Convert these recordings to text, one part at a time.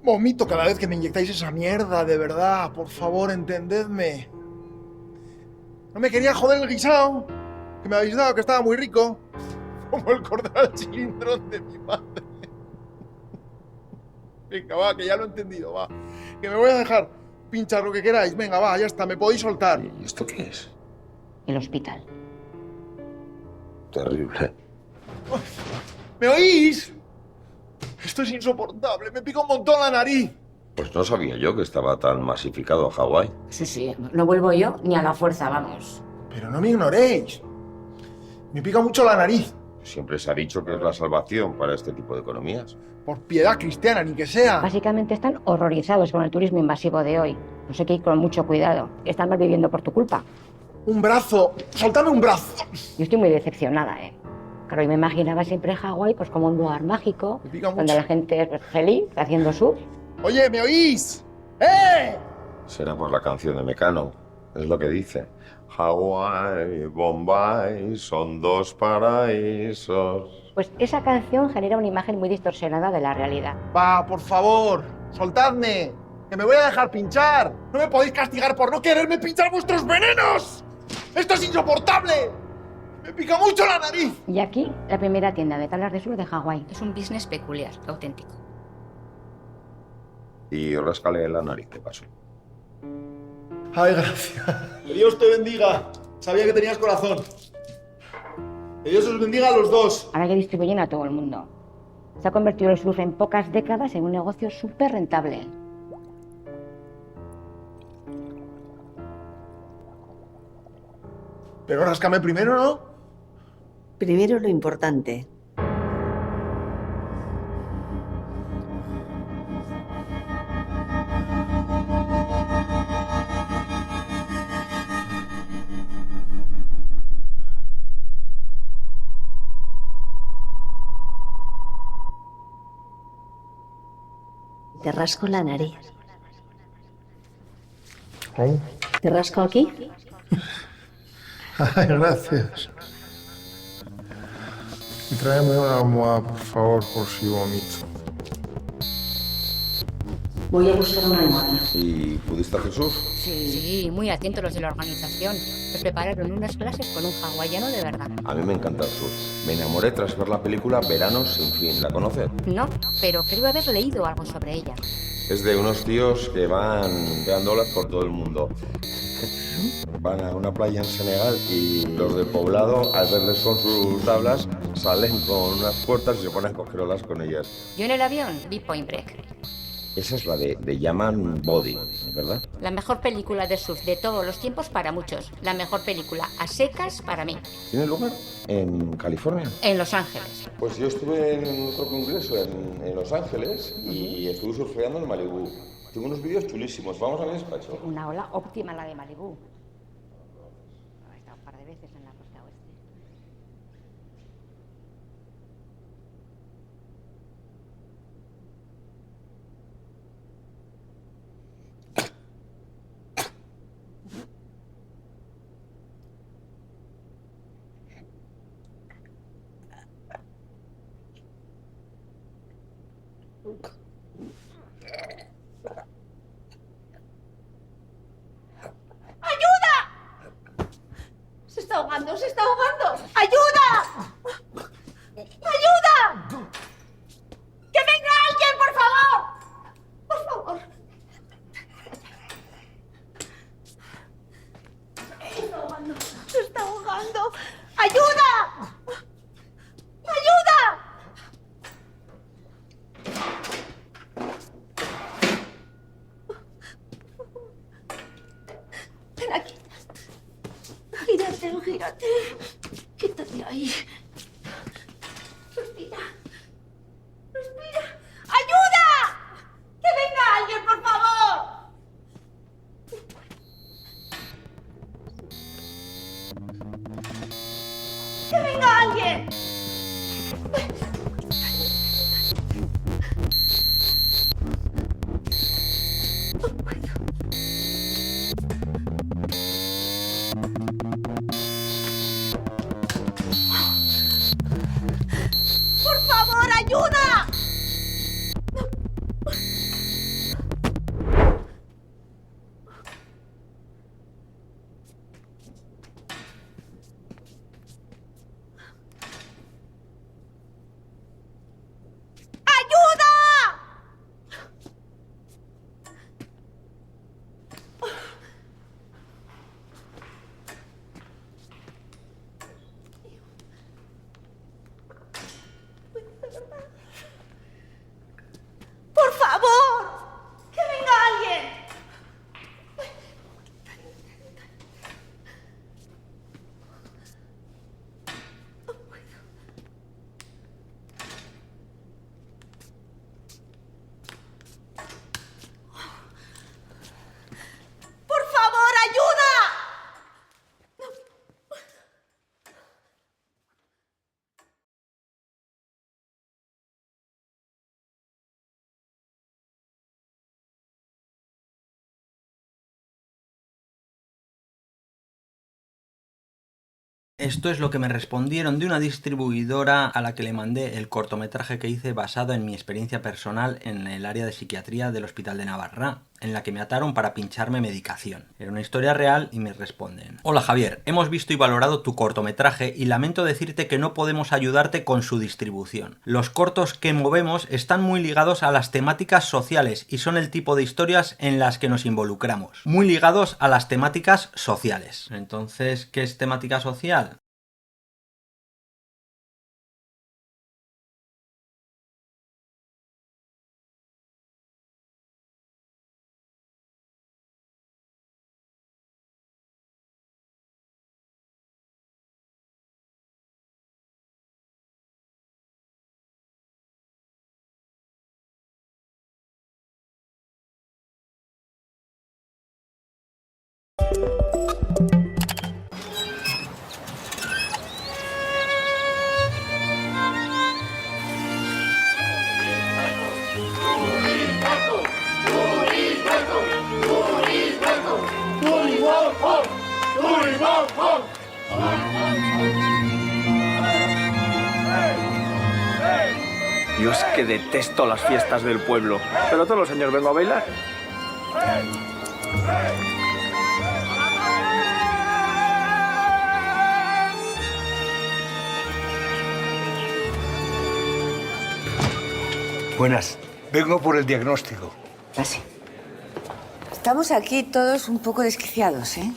Vomito cada vez que me inyectáis esa mierda, de verdad. Por favor, entendedme. No me quería joder el guisado que me habéis dado, que estaba muy rico. Como el cordero al cilindrón de mi madre. Venga, va, que ya lo he entendido, va. Que me voy a dejar pinchar lo que queráis. Venga, va, ya está, me podéis soltar. ¿Y esto qué es? El hospital. Terrible. ¿Me oís? Esto es insoportable, me pica un montón la nariz. Pues no sabía yo que estaba tan masificado Hawái. Sí, no vuelvo yo ni a la fuerza, vamos. Pero no me ignoréis. Me pica mucho la nariz. Siempre se ha dicho que es la salvación para este tipo de economías. Por piedad cristiana, ni que sea. Básicamente están horrorizados con el turismo invasivo de hoy. No sé, que ir con mucho cuidado. Están malviviendo por tu culpa. Un brazo. Soltame un brazo. Yo estoy muy decepcionada, ¿eh? Claro, yo me imaginaba siempre Hawái pues como un lugar mágico, Me pica donde mucho. la gente es pues, feliz, haciendo surf. Oye, ¿me oís? ¡Eh! Será por la canción de Mecano. Es lo que dice. Hawái, Bombay, son dos paraísos. Pues esa canción genera una imagen muy distorsionada de la realidad. Va, por favor, soltadme. Que me voy a dejar pinchar. No me podéis castigar por no quererme pinchar vuestros venenos. ¡Esto es insoportable! Me pica mucho la nariz. Y aquí, la primera tienda de tablas de surf de Hawái. Es un business peculiar, auténtico. Y ráscale la nariz, de paso. Ay, gracias. Que Dios te bendiga. Sabía que tenías corazón. Que Dios os bendiga a los dos. Ahora que distribuyen a todo el mundo. Se ha convertido el surf en pocas décadas en un negocio súper rentable. Pero ráscame primero, ¿no? Primero lo importante. Te rasco la nariz. ¿Cómo? ¿Te rasco aquí? Ay, gracias. Y tráeme una almohada, por favor, por si vomito. Voy a buscar una almohada. ¿Y pudiste hacer surf? Sí, muy atentos los de la organización. Me prepararon unas clases con un hawaiano de verdad. A mí me encanta el surf. Me enamoré tras ver la película Veranos sin fin. ¿La conoces? No, pero creo haber leído algo sobre ella. Es de unos tíos que van pegando olas por todo el mundo. Van a una playa en Senegal y los del poblado, al verles con sus tablas, salen con unas puertas y se ponen a coger olas con ellas. Yo en el avión vi Point Break. Esa es la de Yaman Body, ¿verdad? La mejor película de surf de todos los tiempos para muchos. La mejor película a secas para mí. ¿Tiene lugar en California? En Los Ángeles. Pues yo estuve en otro congreso en Los Ángeles y estuve surfeando en Malibú. Tengo unos vídeos chulísimos. Vamos a mi despacho. Una ola óptima la de Malibú. He estado un par de veces en la costa oeste. ¡Se está ahogando! ¡Se está ahogando! ¡Ayuda! ¡Ayuda! ¡Que venga alguien, por favor! ¡Por favor! Se está ahogando. ¡Se está ahogando! ¡Ayuda! ¡Ayuda! Ven aquí. Gírate, gírate. Quítate ahí. Respira. Respira. ¡Ayuda! ¡Que venga alguien, por favor! ¡Que venga alguien! Esto es lo que me respondieron de una distribuidora a la que le mandé el cortometraje que hice basado en mi experiencia personal en el área de psiquiatría del Hospital de Navarra, en la que me ataron para pincharme medicación. Era una historia real y me responden: hola Javier, hemos visto y valorado tu cortometraje y lamento decirte que no podemos ayudarte con su distribución. Los cortos que movemos están muy ligados a las temáticas sociales y son el tipo de historias en las que nos involucramos. Muy ligados a las temáticas sociales. Entonces, ¿qué es temática social? Yo es que detesto las fiestas del pueblo, pero todos los años vengo a bailar. Buenas, vengo por el diagnóstico. Pase. Estamos aquí todos un poco desquiciados, ¿eh?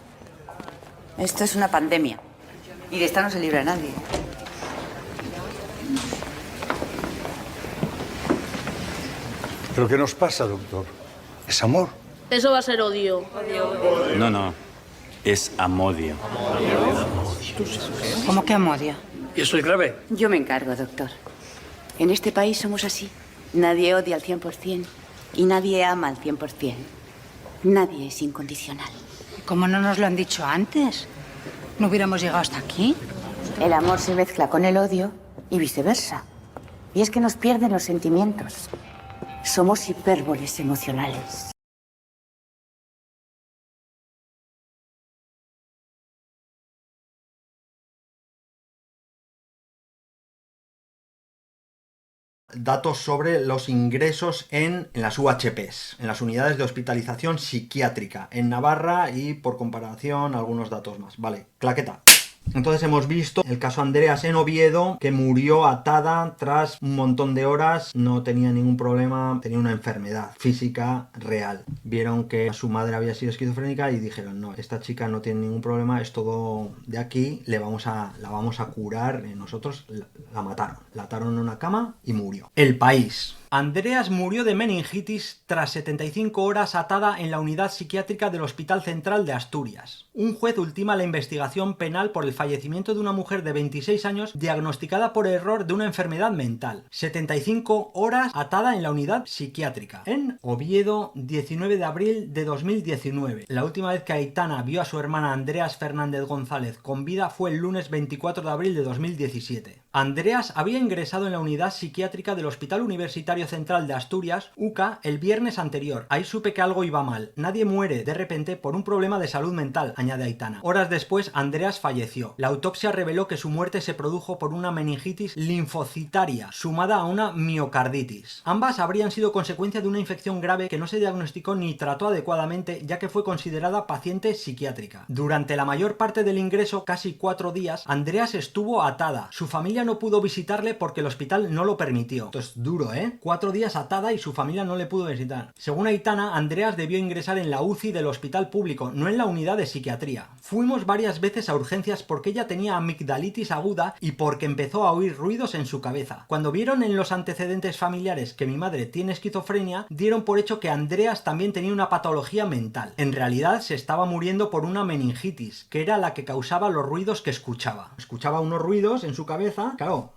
Esto es una pandemia. Y de esta no se libra nadie. ¿Pero qué nos pasa, doctor? ¿Es amor? Eso va a ser odio. No, es amodio. ¿Cómo que amodia? ¿Y eso es grave? Yo me encargo, doctor. En este país somos así. Nadie odia al 100% y nadie ama al 100%. Nadie es incondicional. ¿Cómo no nos lo han dicho antes? ¿No hubiéramos llegado hasta aquí? El amor se mezcla con el odio y viceversa. Y es que nos pierden los sentimientos. Somos hipérboles emocionales. Datos sobre los ingresos en las UHPs, en las unidades de hospitalización psiquiátrica, en Navarra y, por comparación, algunos datos más. Vale, claqueta. Entonces hemos visto el caso Andreas en Oviedo, que murió atada tras un montón de horas, no tenía ningún problema, tenía una enfermedad física real. Vieron que su madre había sido esquizofrénica y dijeron: no, esta chica no tiene ningún problema, es todo de aquí, la vamos a curar. Nosotros la mataron, la ataron en una cama y murió. El País. Andreas murió de meningitis tras 75 horas atada en la unidad psiquiátrica del Hospital Central de Asturias. Un juez ultima la investigación penal por el fallecimiento de una mujer de 26 años diagnosticada por error de una enfermedad mental. 75 horas atada en la unidad psiquiátrica. En Oviedo, 19 de abril de 2019. La última vez que Aitana vio a su hermana Andreas Fernández González con vida fue el lunes 24 de abril de 2017. Andreas había ingresado en la unidad psiquiátrica del Hospital Universitario Central de Asturias, UCA, el viernes anterior. Ahí supe que algo iba mal. Nadie muere de repente por un problema de salud mental, añade Aitana. Horas después, Andreas falleció. La autopsia reveló que su muerte se produjo por una meningitis linfocitaria, sumada a una miocarditis. Ambas habrían sido consecuencia de una infección grave que no se diagnosticó ni trató adecuadamente, ya que fue considerada paciente psiquiátrica. Durante la mayor parte del ingreso, casi 4 días, Andreas estuvo atada. Su familia no pudo visitarle porque el hospital no lo permitió. Esto es duro, ¿eh? 4 días atada y su familia no le pudo visitar. Según Aitana, Andreas debió ingresar en la UCI del hospital público, no en la unidad de psiquiatría. Fuimos varias veces a urgencias porque ella tenía amigdalitis aguda y porque empezó a oír ruidos en su cabeza. Cuando vieron en los antecedentes familiares que mi madre tiene esquizofrenia, dieron por hecho que Andreas también tenía una patología mental. En realidad se estaba muriendo por una meningitis, que era la que causaba los ruidos que escuchaba. Escuchaba unos ruidos en su cabeza, claro.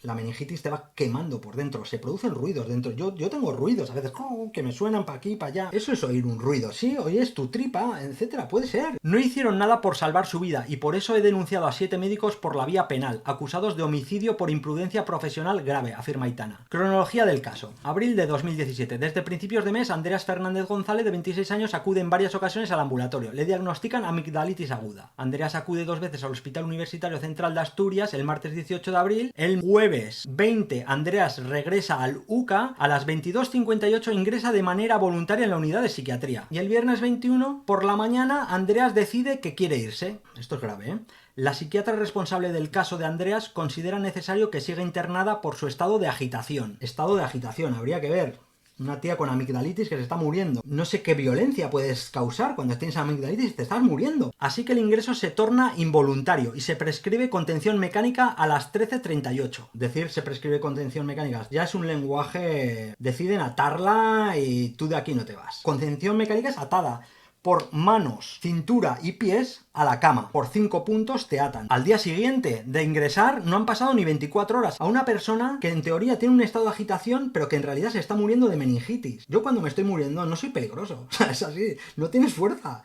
la meningitis te va quemando por dentro, se producen ruidos dentro. Yo tengo ruidos a veces que me suenan para aquí, para allá. Eso es oír un ruido, sí, oyes tu tripa, etcétera, puede ser. No hicieron nada por salvar su vida y por eso he denunciado a 7 médicos por la vía penal, acusados de homicidio por imprudencia profesional grave, afirma Aitana. Cronología del caso. Abril de 2017. Desde principios de mes, Andreas Fernández González, de 26 años, acude en varias ocasiones al ambulatorio. Le diagnostican amigdalitis aguda. Andreas acude 2 veces al Hospital Universitario Central de Asturias el martes 18 de abril. El jueves 20, Andreas regresa al UCA. A las 22:58 ingresa de manera voluntaria en la unidad de psiquiatría. Y el viernes 21, por la mañana, Andreas decide que quiere irse. Esto es grave, ¿eh? La psiquiatra responsable del caso de Andreas considera necesario que siga internada por su estado de agitación. Estado de agitación, habría que ver. Una tía con amigdalitis que se está muriendo. No sé qué violencia puedes causar cuando tienes amigdalitis y te estás muriendo. Así que el ingreso se torna involuntario y se prescribe contención mecánica a las 13:38. Decir se prescribe contención mecánica ya es un lenguaje... Deciden atarla y tú de aquí no te vas. Contención mecánica es atada por manos, cintura y pies a la cama. Por 5 puntos te atan. Al día siguiente de ingresar no han pasado ni 24 horas. A una persona que en teoría tiene un estado de agitación, pero que en realidad se está muriendo de meningitis. Yo cuando me estoy muriendo no soy peligroso. O sea, es así. No tienes fuerza.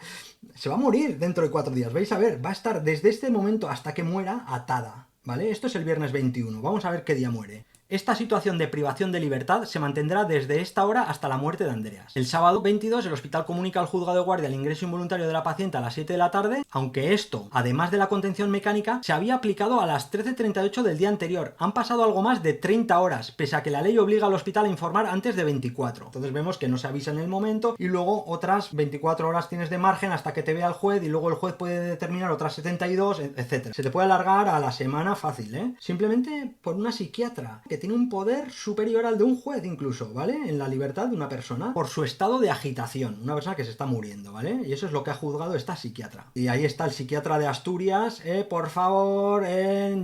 Se va a morir dentro de 4 días. Vais a ver. Va a estar desde este momento hasta que muera atada. ¿Vale? Esto es el viernes 21. Vamos a ver qué día muere. Esta situación de privación de libertad se mantendrá desde esta hora hasta la muerte de Andreas. El sábado 22 el hospital comunica al juzgado de guardia el ingreso involuntario de la paciente a las 7 de la tarde, aunque esto, además de la contención mecánica, se había aplicado a las 13:38 del día anterior. Han pasado algo más de 30 horas, pese a que la ley obliga al hospital a informar antes de 24. Entonces vemos que no se avisa en el momento y luego otras 24 horas tienes de margen hasta que te vea el juez y luego el juez puede determinar otras 72, etc. Se te puede alargar a la semana fácil, ¿eh? Simplemente por una psiquiatra que tiene un poder superior al de un juez incluso, ¿vale? En la libertad de una persona por su estado de agitación, una persona que se está muriendo, ¿vale? Y eso es lo que ha juzgado esta psiquiatra. Y ahí está el psiquiatra de Asturias, por favor,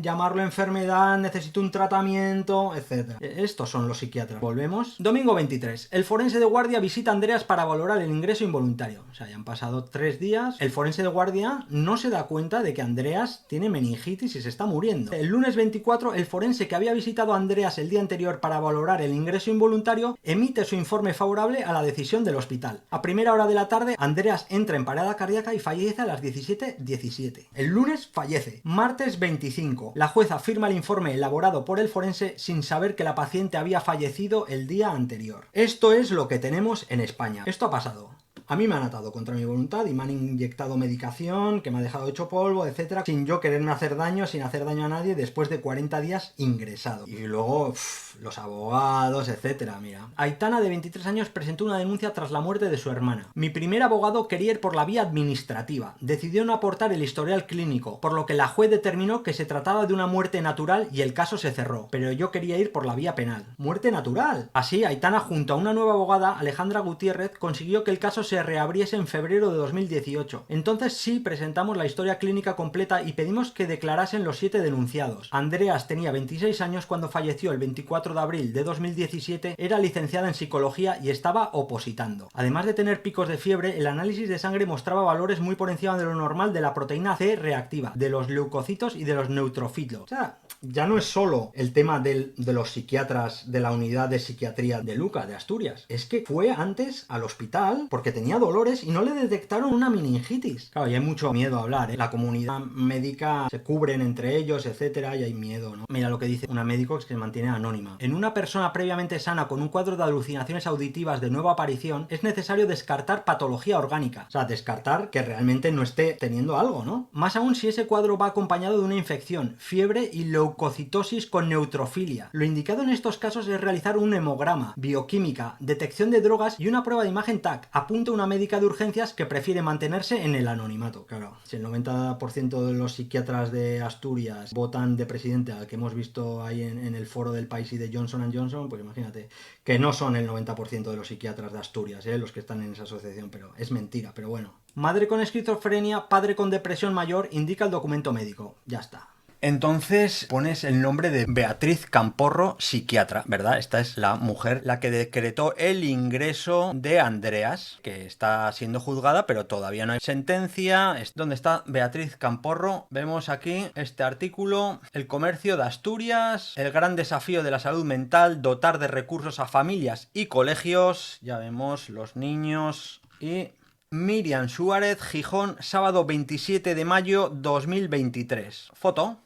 llamarlo enfermedad, necesito un tratamiento, etc. Estos son los psiquiatras. Volvemos. Domingo 23. El forense de guardia visita a Andreas para valorar el ingreso involuntario. O sea, ya han pasado 3 días. El forense de guardia no se da cuenta de que Andreas tiene meningitis y se está muriendo. El lunes 24, el forense que había visitado a Andreas el día anterior para valorar el ingreso involuntario emite su informe favorable a la decisión del hospital. A primera hora de la tarde, Andreas entra en parada cardíaca y fallece a las 17:17. El lunes fallece. Martes 25. La jueza firma el informe elaborado por el forense sin saber que la paciente había fallecido el día anterior. Esto es lo que tenemos en España. Esto ha pasado. A mí me han atado contra mi voluntad y me han inyectado medicación que me ha dejado hecho polvo, etcétera, sin yo quererme hacer daño, sin hacer daño a nadie, después de 40 días ingresado. Y luego, los abogados, etcétera, mira. Aitana, de 23 años, presentó una denuncia tras la muerte de su hermana. Mi primer abogado quería ir por la vía administrativa. Decidió no aportar el historial clínico, por lo que la juez determinó que se trataba de una muerte natural y el caso se cerró. Pero yo quería ir por la vía penal. ¡Muerte natural! Así, Aitana, junto a una nueva abogada, Alejandra Gutiérrez, consiguió que el caso se reabriese en febrero de 2018. Entonces sí presentamos la historia clínica completa y pedimos que declarasen los 7 denunciados. Andreas tenía 26 años cuando falleció el 24 de abril de 2017, era licenciada en psicología y estaba opositando. Además de tener picos de fiebre, el análisis de sangre mostraba valores muy por encima de lo normal de la proteína C reactiva, de los leucocitos y de los neutrofilos. O sea, ya no es solo el tema de los psiquiatras de la unidad de psiquiatría de Luca, de Asturias. Es que fue antes al hospital porque tenía dolores y no le detectaron una meningitis. Claro, y hay mucho miedo a hablar, ¿eh? La comunidad médica se cubren entre ellos, etcétera, y hay miedo, ¿no? Mira lo que dice una médico que se mantiene anónima. En una persona previamente sana con un cuadro de alucinaciones auditivas de nueva aparición, es necesario descartar patología orgánica. O sea, descartar que realmente no esté teniendo algo, ¿no? Más aún si ese cuadro va acompañado de una infección, fiebre y leucocitosis con neutrofilia. Lo indicado en estos casos es realizar un hemograma, bioquímica, detección de drogas y una prueba de imagen TAC. Apunta una médica de urgencias que prefiere mantenerse en el anonimato. Claro, si el 90% de los psiquiatras de Asturias votan de presidente al que hemos visto ahí en el foro del país y de Johnson & Johnson, pues imagínate que no son el 90% de los psiquiatras de Asturias, los que están en esa asociación, pero es mentira, pero bueno. Madre con esquizofrenia, padre con depresión mayor, indica el documento médico. Ya está. Entonces pones el nombre de Beatriz Camporro, psiquiatra, ¿verdad? Esta es la mujer la que decretó el ingreso de Andreas, que está siendo juzgada, pero todavía no hay sentencia. ¿Dónde está Beatriz Camporro? Vemos aquí este artículo. El comercio de Asturias, el gran desafío de la salud mental, dotar de recursos a familias y colegios. Ya vemos los niños y... Miriam Suárez, Gijón, sábado 27 de mayo 2023. Foto.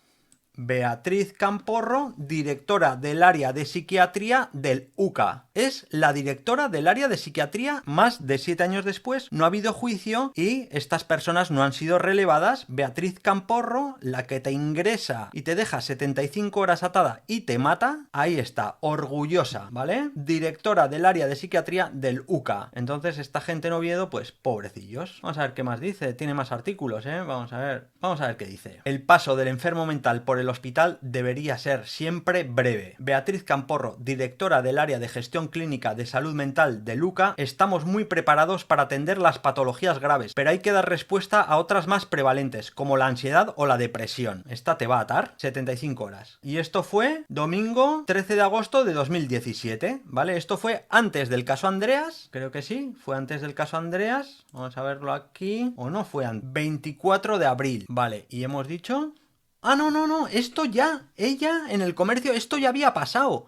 Beatriz Camporro, directora del área de psiquiatría del UCA. Es la directora del área de psiquiatría. Más de 7 años después no ha habido juicio y estas personas no han sido relevadas. Beatriz Camporro, la que te ingresa y te deja 75 horas atada y te mata, ahí está, orgullosa, ¿vale? Directora del área de psiquiatría del UCA. Entonces esta gente en Oviedo, pues pobrecillos. Vamos a ver qué más dice. Tiene más artículos, ¿eh? Vamos a ver qué dice. El paso del enfermo mental por el hospital debería ser siempre breve. Beatriz Camporro, directora del área de gestión clínica de salud mental de UCA, estamos muy preparados para atender las patologías graves, pero hay que dar respuesta a otras más prevalentes, como la ansiedad o la depresión. Esta te va a atar 75 horas. Y esto fue domingo 13 de agosto de 2017, ¿vale? Esto fue antes del caso Andreas, creo que sí, fue antes del caso Andreas. Vamos a verlo aquí. O no fue antes. 24 de abril, vale, y hemos dicho... Ah, no, esto ya, ella en el comercio, esto ya había pasado.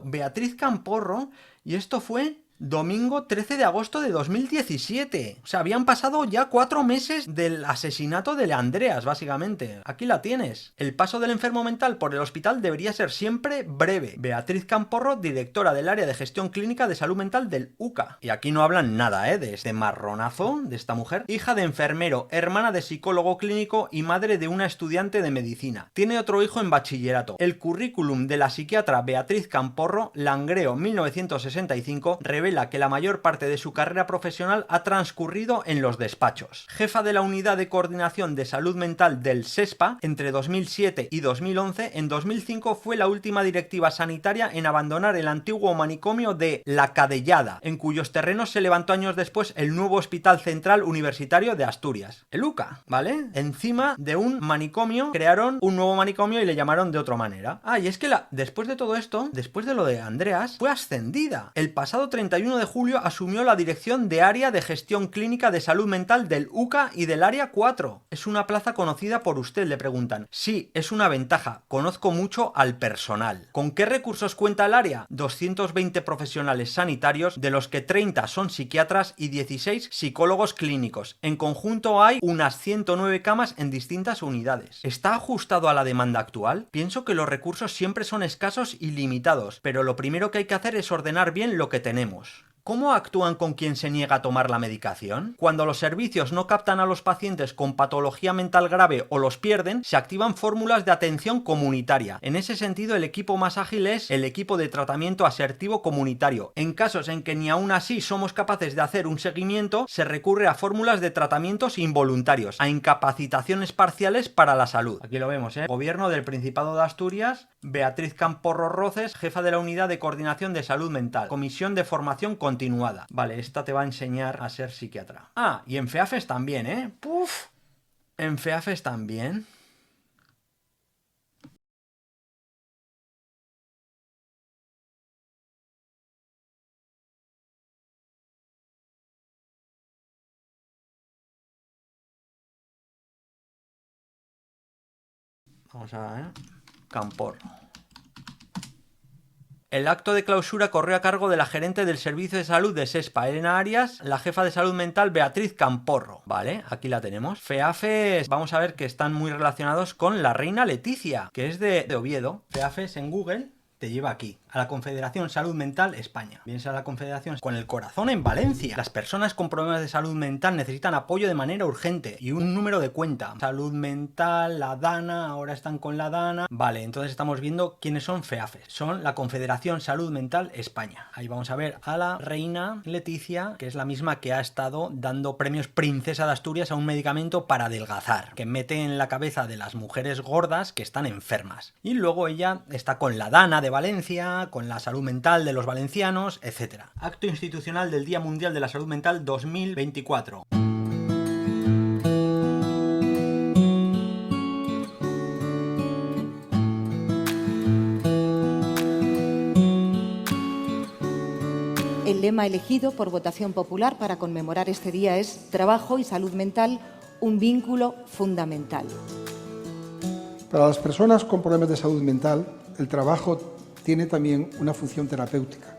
Beatriz Camporro, y esto fue domingo 13 de agosto de 2017. O sea, habían pasado ya 4 meses del asesinato de Andreas, básicamente. Aquí la tienes. El paso del enfermo mental por el hospital debería ser siempre breve. Beatriz Camporro, directora del área de gestión clínica de salud mental del UCA. Y aquí no hablan nada, de este marronazo de esta mujer. Hija de enfermero, hermana de psicólogo clínico y madre de una estudiante de medicina. Tiene otro hijo en bachillerato. El currículum de la psiquiatra Beatriz Camporro, Langreo 1965, revela que la mayor parte de su carrera profesional ha transcurrido en los despachos. Jefa de la Unidad de Coordinación de Salud Mental del SESPA entre 2007 y 2011, en 2005 fue la última directiva sanitaria en abandonar el antiguo manicomio de La Cadellada, en cuyos terrenos se levantó años después el nuevo Hospital Central Universitario de Asturias, el UCA, ¿vale? Encima de un manicomio crearon un nuevo manicomio y le llamaron de otra manera. Ah, y es que después de todo esto, después de lo de Andreas, fue ascendida. El pasado 31 de julio asumió la dirección de área de gestión clínica de salud mental del UCA y del área 4. ¿Es una plaza conocida por usted?, le preguntan. Sí, es una ventaja. Conozco mucho al personal. ¿Con qué recursos cuenta el área? 220 profesionales sanitarios, de los que 30 son psiquiatras y 16 psicólogos clínicos. En conjunto hay unas 109 camas en distintas unidades. ¿Está ajustado a la demanda actual? Pienso que los recursos siempre son escasos y limitados, pero lo primero que hay que hacer es ordenar bien lo que tenemos. ¿Cómo actúan con quien se niega a tomar la medicación? Cuando los servicios no captan a los pacientes con patología mental grave o los pierden, se activan fórmulas de atención comunitaria. En ese sentido, el equipo más ágil es el equipo de tratamiento asertivo comunitario. En casos en que ni aún así somos capaces de hacer un seguimiento, se recurre a fórmulas de tratamientos involuntarios, a incapacitaciones parciales para la salud. Aquí lo vemos, Gobierno del Principado de Asturias, Beatriz Camporro Roces, jefa de la Unidad de Coordinación de Salud Mental, Comisión de Formación Continuada. Vale, esta te va a enseñar a ser psiquiatra. Ah, y en FEAFES también, ¡Puf! En FEAFES también. Vamos a ver. Camporro. El acto de clausura corrió a cargo de la gerente del Servicio de Salud de SESPA, Elena Arias, la jefa de salud mental Beatriz Camporro. Vale, aquí la tenemos. FEAFES, vamos a ver que están muy relacionados con la reina Leticia, que es de Oviedo. FEAFES en Google te lleva aquí, a la Confederación Salud Mental España. Vienes a la Confederación con el corazón en Valencia. Las personas con problemas de salud mental necesitan apoyo de manera urgente y un número de cuenta. Salud mental, la DANA, ahora están con la DANA. Vale, entonces estamos viendo quiénes son FEAFES. Son la Confederación Salud Mental España. Ahí vamos a ver a la reina Leticia, que es la misma que ha estado dando premios Princesa de Asturias a un medicamento para adelgazar, que mete en la cabeza de las mujeres gordas que están enfermas. Y luego ella está con la DANA de Valencia, con la salud mental de los valencianos, etc. Acto institucional del Día Mundial de la Salud Mental 2024. lema elegido por votación popular para conmemorar este día es Trabajo y salud mental, un vínculo fundamental. Para las personas con problemas de salud mental, el trabajo tiene también una función terapéutica,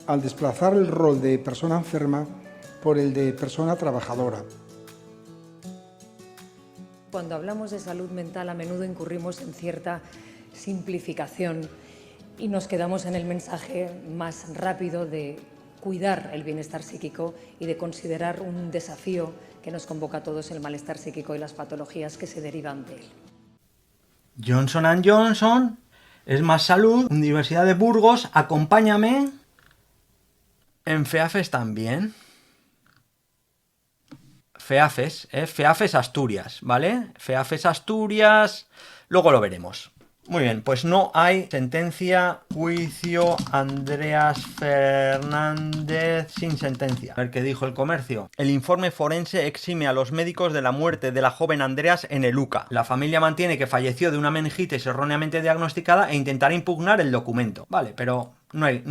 al desplazar el rol de persona enferma por el de persona trabajadora. Cuando hablamos de salud mental, a menudo incurrimos en cierta simplificación y nos quedamos en el mensaje más rápido de cuidar el bienestar psíquico y de considerar un desafío que nos convoca a todos el malestar psíquico y las patologías que se derivan de él. Johnson & Johnson, Es Más Salud, Universidad de Burgos, acompáñame. En FEAFES también. FEAFES, FEAFES Asturias, ¿vale? FEAFES Asturias, luego lo veremos. Muy bien, pues no hay sentencia, juicio, Andreas Fernández sin sentencia. A ver qué dijo el comercio. El informe forense exime a los médicos de la muerte de la joven Andreas en el UCA. La familia mantiene que falleció de una meningitis erróneamente diagnosticada e intentará impugnar el documento. Vale, pero no hay.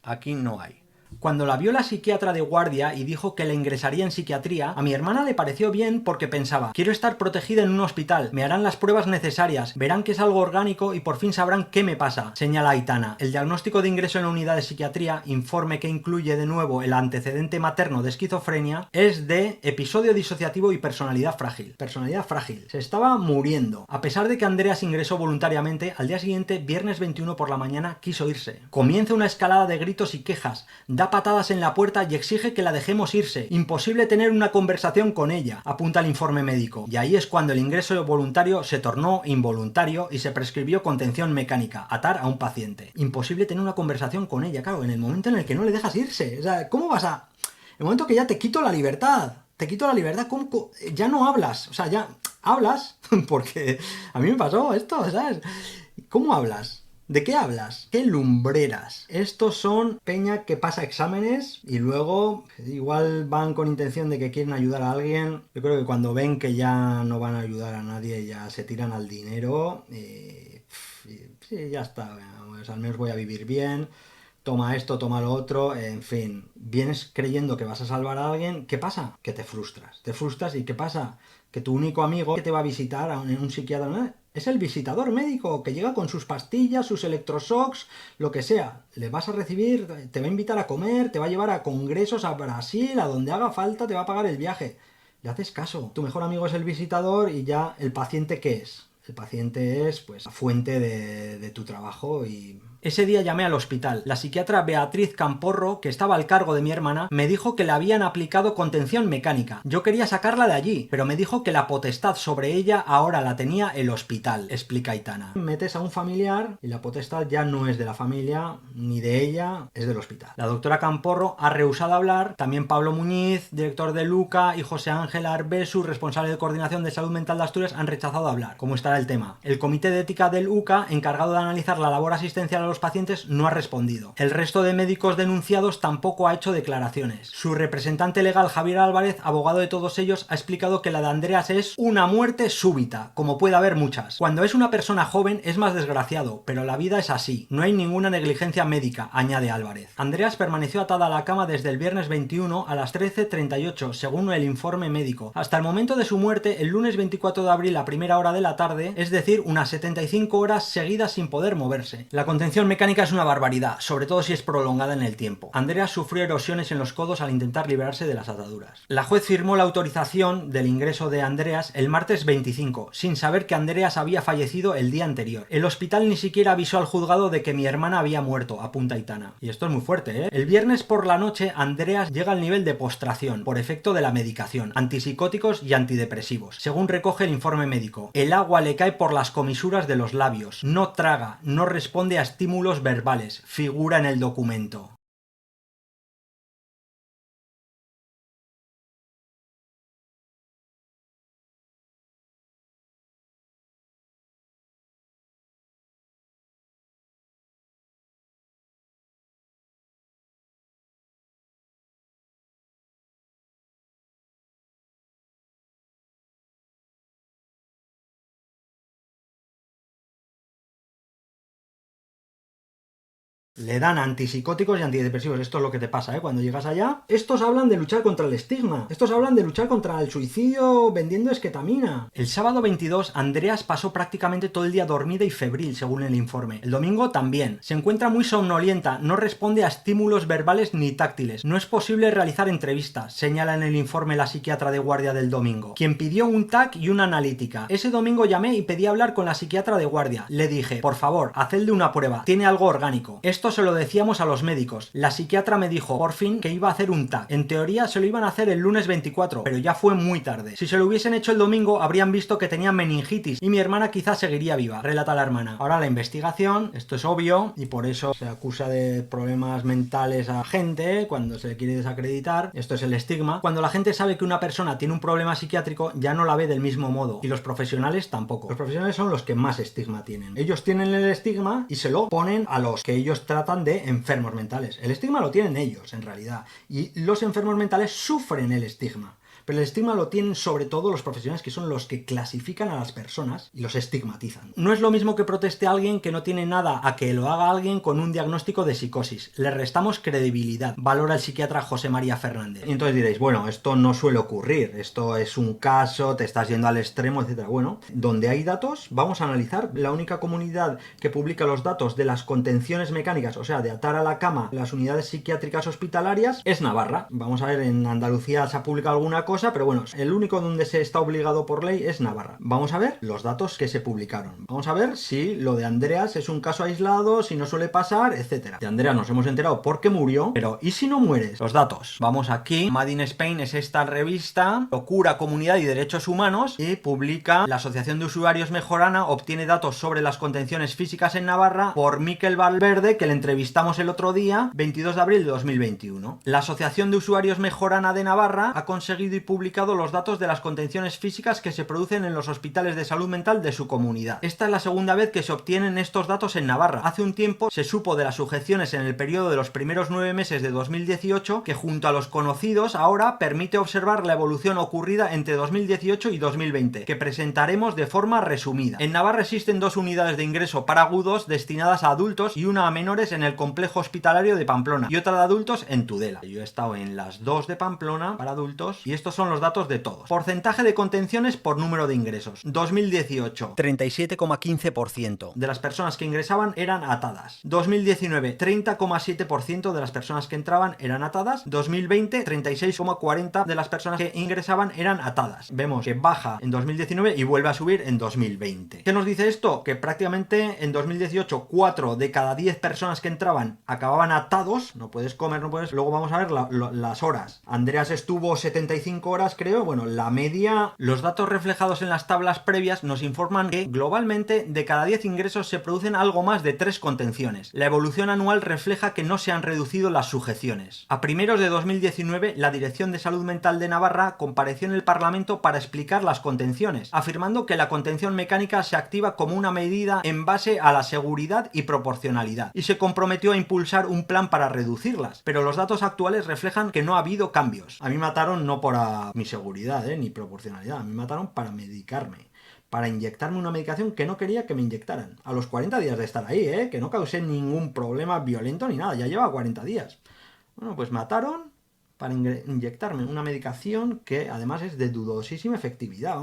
Aquí no hay. Cuando la vio la psiquiatra de guardia y dijo que le ingresaría en psiquiatría, a mi hermana le pareció bien porque pensaba, quiero estar protegida en un hospital, me harán las pruebas necesarias, verán que es algo orgánico y por fin sabrán qué me pasa, señala Aitana. El diagnóstico de ingreso en la unidad de psiquiatría, informe que incluye de nuevo el antecedente materno de esquizofrenia, es de episodio disociativo y personalidad frágil. Personalidad frágil. Se estaba muriendo. A pesar de que Andreas ingresó voluntariamente, al día siguiente, viernes 21 por la mañana, quiso irse. Comienza una escalada de gritos y quejas, da patadas en la puerta y exige que la dejemos irse. Imposible tener una conversación con ella, apunta el informe médico. Y ahí es cuando el ingreso voluntario se tornó involuntario y se prescribió contención mecánica, atar a un paciente. Imposible tener una conversación con ella, claro, en el momento en el que no le dejas irse. O sea, ¿cómo vas a...? En el momento que ya te quito la libertad, ¿cómo? Ya no hablas, o sea, ya hablas, porque a mí me pasó esto, ¿sabes? ¿Cómo hablas? ¿De qué hablas? ¿Qué lumbreras? Estos son peña que pasa exámenes y luego igual van con intención de que quieren ayudar a alguien. Yo creo que cuando ven que ya no van a ayudar a nadie ya se tiran al dinero y sí, ya está, pues al menos voy a vivir bien. Toma esto, toma lo otro, en fin. Vienes creyendo que vas a salvar a alguien, ¿qué pasa? Que te frustras. Te frustras y ¿qué pasa? Que tu único amigo que te va a visitar en un psiquiatra, ¿no? Es el visitador médico que llega con sus pastillas, sus electroshocks, lo que sea. Le vas a recibir, te va a invitar a comer, te va a llevar a congresos a Brasil, a donde haga falta, te va a pagar el viaje. Le haces caso. Tu mejor amigo es el visitador y ya el paciente, ¿qué es? El paciente es, pues, la fuente de tu trabajo y... Ese día llamé al hospital. La psiquiatra Beatriz Camporro, que estaba al cargo de mi hermana, me dijo que le habían aplicado contención mecánica. Yo quería sacarla de allí, pero me dijo que la potestad sobre ella ahora la tenía el hospital, explica Aitana. Metes a un familiar y la potestad ya no es de la familia ni de ella, es del hospital. La doctora Camporro ha rehusado hablar, también Pablo Muñiz, director de Luca, y José Ángel Arbesu, responsable de coordinación de salud mental de Asturias, han rechazado hablar. ¿Cómo estará el tema? El comité de ética del UCA, encargado de analizar la labor asistencial a los pacientes, no ha respondido. El resto de médicos denunciados tampoco ha hecho declaraciones. Su representante legal, Javier Álvarez, abogado de todos ellos, ha explicado que la de Andreas es una muerte súbita, como puede haber muchas. Cuando es una persona joven es más desgraciado, pero la vida es así. No hay ninguna negligencia médica, añade Álvarez. Andreas permaneció atada a la cama desde el viernes 21 a las 13:38, según el informe médico. Hasta el momento de su muerte, el lunes 24 de abril a primera hora de la tarde, es decir, unas 75 horas seguidas sin poder moverse. La contención mecánica es una barbaridad, sobre todo si es prolongada en el tiempo. Andreas sufrió erosiones en los codos al intentar liberarse de las ataduras. La juez firmó la autorización del ingreso de Andreas el martes 25, sin saber que Andreas había fallecido el día anterior. El hospital ni siquiera avisó al juzgado de que mi hermana había muerto, apunta Aitana. Y esto es muy fuerte, ¿eh? El viernes por la noche, Andreas llega al nivel de postración, por efecto de la medicación, antipsicóticos y antidepresivos. Según recoge el informe médico, el agua le cae por las comisuras de los labios, no traga, no responde a estímulos verbales, figura en el documento. Le dan antipsicóticos y antidepresivos. Esto es lo que te pasa, cuando llegas allá. Estos hablan de luchar contra el estigma. Estos hablan de luchar contra el suicidio vendiendo esketamina. El sábado 22, Andreas pasó prácticamente todo el día dormida y febril, según el informe. El domingo también. Se encuentra muy somnolienta, no responde a estímulos verbales ni táctiles. No es posible realizar entrevistas, señala en el informe la psiquiatra de guardia del domingo, quien pidió un TAC y una analítica. Ese domingo llamé y pedí hablar con la psiquiatra de guardia. Le dije, por favor, hacedle una prueba. Tiene algo orgánico. Esto se lo decíamos a los médicos. La psiquiatra me dijo, por fin, que iba a hacer un TAC. En teoría se lo iban a hacer el lunes 24, pero ya fue muy tarde. Si se lo hubiesen hecho el domingo, habrían visto que tenía meningitis y mi hermana quizás seguiría viva, relata la hermana. Ahora la investigación, esto es obvio, y por eso se acusa de problemas mentales a gente cuando se le quiere desacreditar. Esto es el estigma. Cuando la gente sabe que una persona tiene un problema psiquiátrico, ya no la ve del mismo modo. Y los profesionales tampoco. Los profesionales son los que más estigma tienen. Ellos tienen el estigma y se lo ponen a los que ellos tratan de enfermos mentales. El estigma lo tienen ellos, en realidad. Y los enfermos mentales sufren el estigma. Pero el estigma lo tienen sobre todo los profesionales, que son los que clasifican a las personas y los estigmatizan. No es lo mismo que proteste a alguien que no tiene nada a que lo haga alguien con un diagnóstico de psicosis. Le restamos credibilidad, valora el psiquiatra José María Fernández. Y entonces diréis, bueno, esto no suele ocurrir, esto es un caso, te estás yendo al extremo, etc. Bueno, donde hay datos, vamos a analizar. La única comunidad que publica los datos de las contenciones mecánicas, o sea, de atar a la cama las unidades psiquiátricas hospitalarias, es Navarra. Vamos a ver, en Andalucía se ha publicado alguna cosa, pero bueno, el único donde se está obligado por ley es Navarra. Vamos a ver los datos que se publicaron. Vamos a ver si lo de Andreas es un caso aislado, si no suele pasar, etcétera. De Andreas nos hemos enterado porque murió, pero ¿y si no mueres? Los datos. Vamos aquí. Made in Spain es esta revista, Locura, Comunidad y Derechos Humanos, y publica la Asociación de Usuarios Mejorana, obtiene datos sobre las contenciones físicas en Navarra por Miquel Valverde, que le entrevistamos el otro día, 22 de abril de 2021. La Asociación de Usuarios Mejorana de Navarra ha conseguido y publicado los datos de las contenciones físicas que se producen en los hospitales de salud mental de su comunidad. Esta es la segunda vez que se obtienen estos datos en Navarra. Hace un tiempo se supo de las sujeciones en el periodo de los primeros 9 meses de 2018, que junto a los conocidos ahora permite observar la evolución ocurrida entre 2018 y 2020, que presentaremos de forma resumida. En Navarra existen 2 unidades de ingreso para agudos destinadas a adultos y una a menores en el complejo hospitalario de Pamplona y otra de adultos en Tudela. Yo he estado en las 2 de Pamplona para adultos y estos son los datos de todos. Porcentaje de contenciones por número de ingresos. 2018, 37,15% de las personas que ingresaban eran atadas. 2019, 30,7% de las personas que entraban eran atadas. 2020, 36,40% de las personas que ingresaban eran atadas. Vemos que baja en 2019 y vuelve a subir en 2020. ¿Qué nos dice esto? Que prácticamente en 2018 4 de cada 10 personas que entraban acababan atados. No puedes comer, no puedes... Luego vamos a ver las horas. Andreas estuvo 75 horas, creo. Bueno, la media... Los datos reflejados en las tablas previas nos informan que globalmente de cada 10 ingresos se producen algo más de 3 contenciones. La evolución anual refleja que no se han reducido las sujeciones. A primeros de 2019, la Dirección de Salud Mental de Navarra compareció en el Parlamento para explicar las contenciones, afirmando que la contención mecánica se activa como una medida en base a la seguridad y proporcionalidad, y se comprometió a impulsar un plan para reducirlas. Pero los datos actuales reflejan que no ha habido cambios. A mí mataron no por mi seguridad, ni proporcionalidad. A mí mataron para medicarme, para inyectarme una medicación que no quería que me inyectaran. A los 40 días de estar ahí, que no causé ningún problema violento ni nada, ya lleva 40 días. Bueno, pues mataron para inyectarme una medicación que además es de dudosísima efectividad.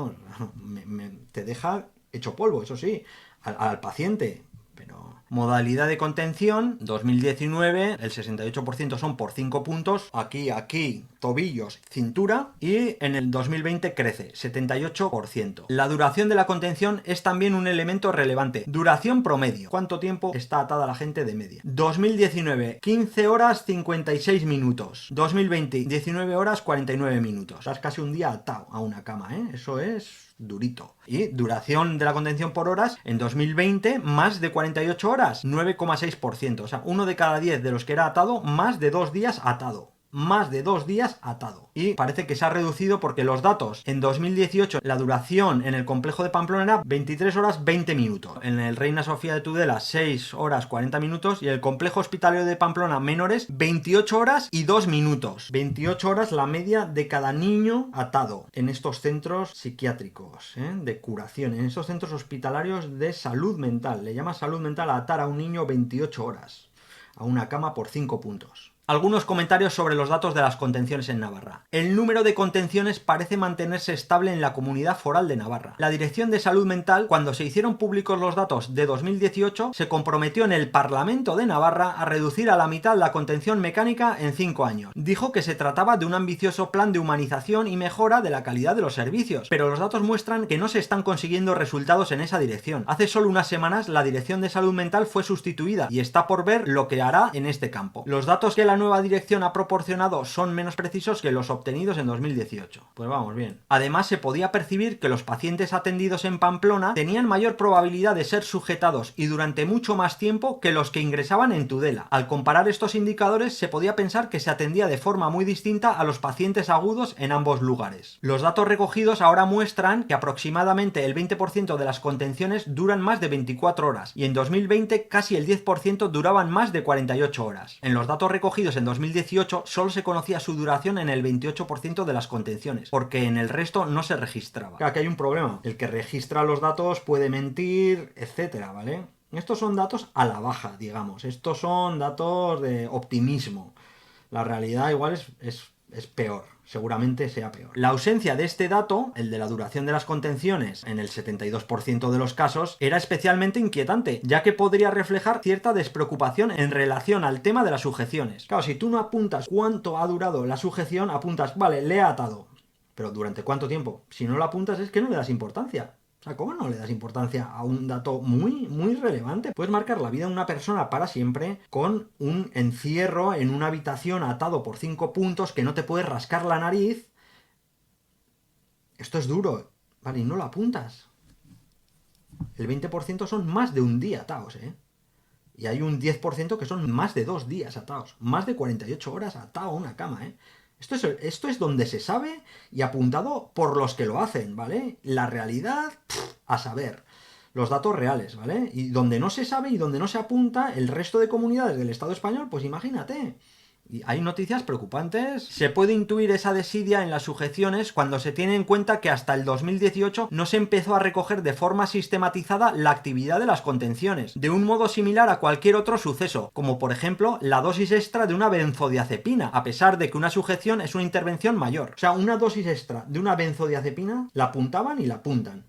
Te deja hecho polvo, eso sí, al paciente. Pero modalidad de contención, 2019, el 68% son por 5 puntos, aquí, tobillos, cintura, y en el 2020 crece, 78%. La duración de la contención es también un elemento relevante. Duración promedio. ¿Cuánto tiempo está atada la gente de media? 2019, 15 horas 56 minutos. 2020, 19 horas 49 minutos. Estás casi un día atado a una cama, Eso es durito. Y duración de la contención por horas, en 2020, más de 48 horas, 9,6%. O sea, 1 de cada 10 de los que era atado, más de 2 días atado. Más de 2 días atado. Y parece que se ha reducido porque los datos en 2018, la duración en el complejo de Pamplona era 23 horas 20 minutos. En el Reina Sofía de Tudela, 6 horas 40 minutos. Y el complejo hospitalario de Pamplona menores, 28 horas y 2 minutos. 28 horas la media de cada niño atado en estos centros psiquiátricos, de curación, en estos centros hospitalarios de salud mental. Le llama salud mental a atar a un niño 28 horas. a una cama por 5 puntos. Algunos comentarios sobre los datos de las contenciones en Navarra. El número de contenciones parece mantenerse estable en la Comunidad Foral de Navarra. La Dirección de Salud Mental, cuando se hicieron públicos los datos de 2018, se comprometió en el Parlamento de Navarra a reducir a la mitad la contención mecánica en 5 años. Dijo que se trataba de un ambicioso plan de humanización y mejora de la calidad de los servicios, pero los datos muestran que no se están consiguiendo resultados en esa dirección. Hace solo unas semanas la Dirección de Salud Mental fue sustituida y está por ver lo que hará en este campo. Los datos que la nueva dirección ha proporcionado son menos precisos que los obtenidos en 2018. Pues vamos bien. Además, se podía percibir que los pacientes atendidos en Pamplona tenían mayor probabilidad de ser sujetados y durante mucho más tiempo que los que ingresaban en Tudela. Al comparar estos indicadores, se podía pensar que se atendía de forma muy distinta a los pacientes agudos en ambos lugares. Los datos recogidos ahora muestran que aproximadamente el 20% de las contenciones duran más de 24 horas y en 2020 casi el 10% duraban más de 48 horas. En los datos recogidos en 2018 solo se conocía su duración en el 28% de las contenciones, porque en el resto no se registraba. Claro que hay un problema, el que registra los datos puede mentir, etcétera, ¿vale? Estos son datos a la baja, digamos, estos son datos de optimismo. La realidad igual es peor. Seguramente sea peor. La ausencia de este dato, el de la duración de las contenciones, en el 72% de los casos, era especialmente inquietante, ya que podría reflejar cierta despreocupación en relación al tema de las sujeciones. Claro, si tú no apuntas cuánto ha durado la sujeción, apuntas, vale, le he atado. Pero ¿durante cuánto tiempo? Si no lo apuntas es que no le das importancia. O sea, ¿cómo no le das importancia a un dato muy, muy relevante? Puedes marcar la vida de una persona para siempre con un encierro en una habitación atado por 5 puntos que no te puedes rascar la nariz. Esto es duro, ¿vale? Y no lo apuntas. El 20% son más de un día atados, ¿eh? Y hay un 10% que son más de 2 días atados. Más de 48 horas atado a una cama, ¿eh? Esto es donde se sabe y apuntado por los que lo hacen, ¿vale? La realidad, a saber. Los datos reales, ¿vale? Y donde no se sabe y donde no se apunta el resto de comunidades del Estado español, pues imagínate. Y hay noticias preocupantes. Se puede intuir esa desidia en las sujeciones cuando se tiene en cuenta que hasta el 2018 no se empezó a recoger de forma sistematizada la actividad de las contenciones, de un modo similar a cualquier otro suceso, como por ejemplo la dosis extra de una benzodiazepina, a pesar de que una sujeción es una intervención mayor. O sea, una dosis extra de una benzodiazepina la apuntaban y la apuntan.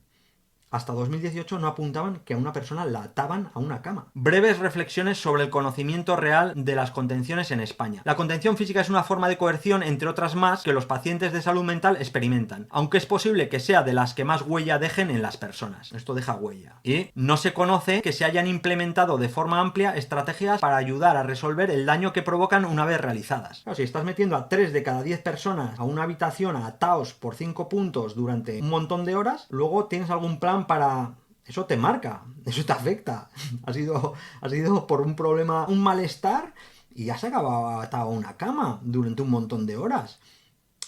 Hasta 2018 no apuntaban que a una persona la ataban a una cama. Breves reflexiones sobre el conocimiento real de las contenciones en España. La contención física es una forma de coerción, entre otras más, que los pacientes de salud mental experimentan, aunque es posible que sea de las que más huella dejen en las personas. Esto deja huella. Y no se conoce que se hayan implementado de forma amplia estrategias para ayudar a resolver el daño que provocan una vez realizadas. Claro, si estás metiendo a 3 de cada 10 personas a una habitación ataos por 5 puntos durante un montón de horas, luego tienes algún plan para... Eso te marca, eso te afecta. Ha sido por un problema, un malestar y has acabado atado a una cama durante un montón de horas.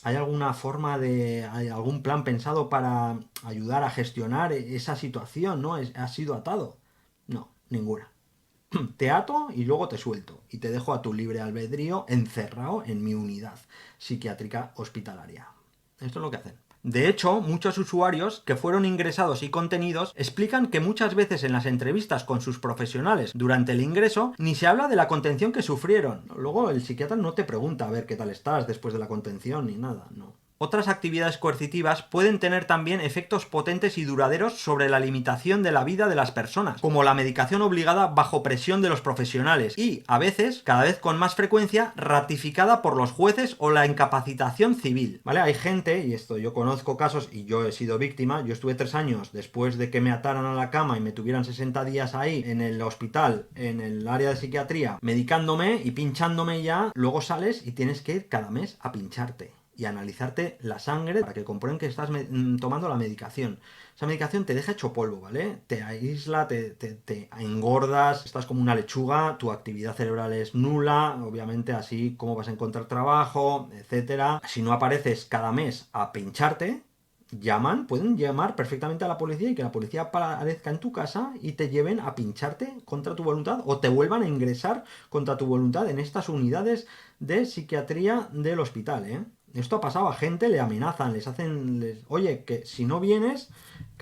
¿Hay alguna forma hay algún plan pensado para ayudar a gestionar esa situación, ¿no? ¿Has sido atado? No, ninguna. Te ato y luego te suelto y te dejo a tu libre albedrío encerrado en mi unidad psiquiátrica hospitalaria. Esto es lo que hacen. De hecho, muchos usuarios que fueron ingresados y contenidos explican que muchas veces en las entrevistas con sus profesionales durante el ingreso ni se habla de la contención que sufrieron. Luego el psiquiatra no te pregunta a ver qué tal estás después de la contención ni nada, no. Otras actividades coercitivas pueden tener también efectos potentes y duraderos sobre la limitación de la vida de las personas, como la medicación obligada bajo presión de los profesionales y, a veces, cada vez con más frecuencia, ratificada por los jueces o la incapacitación civil. ¿Vale? Hay gente, y esto yo conozco casos y yo he sido víctima, yo estuve 3 años después de que me ataran a la cama y me tuvieran 60 días ahí en el hospital, en el área de psiquiatría, medicándome y pinchándome ya, luego sales y tienes que ir cada mes a pincharte y analizarte la sangre para que comprueben que estás tomando la medicación. Esa medicación te deja hecho polvo, ¿vale? Te aísla, te engordas, estás como una lechuga, tu actividad cerebral es nula, obviamente así como vas a encontrar trabajo, etcétera. Si no apareces cada mes a pincharte, pueden llamar perfectamente a la policía y que la policía aparezca en tu casa y te lleven a pincharte contra tu voluntad o te vuelvan a ingresar contra tu voluntad en estas unidades de psiquiatría del hospital, ¿eh? Esto ha pasado a gente, le amenazan, oye, que si no vienes,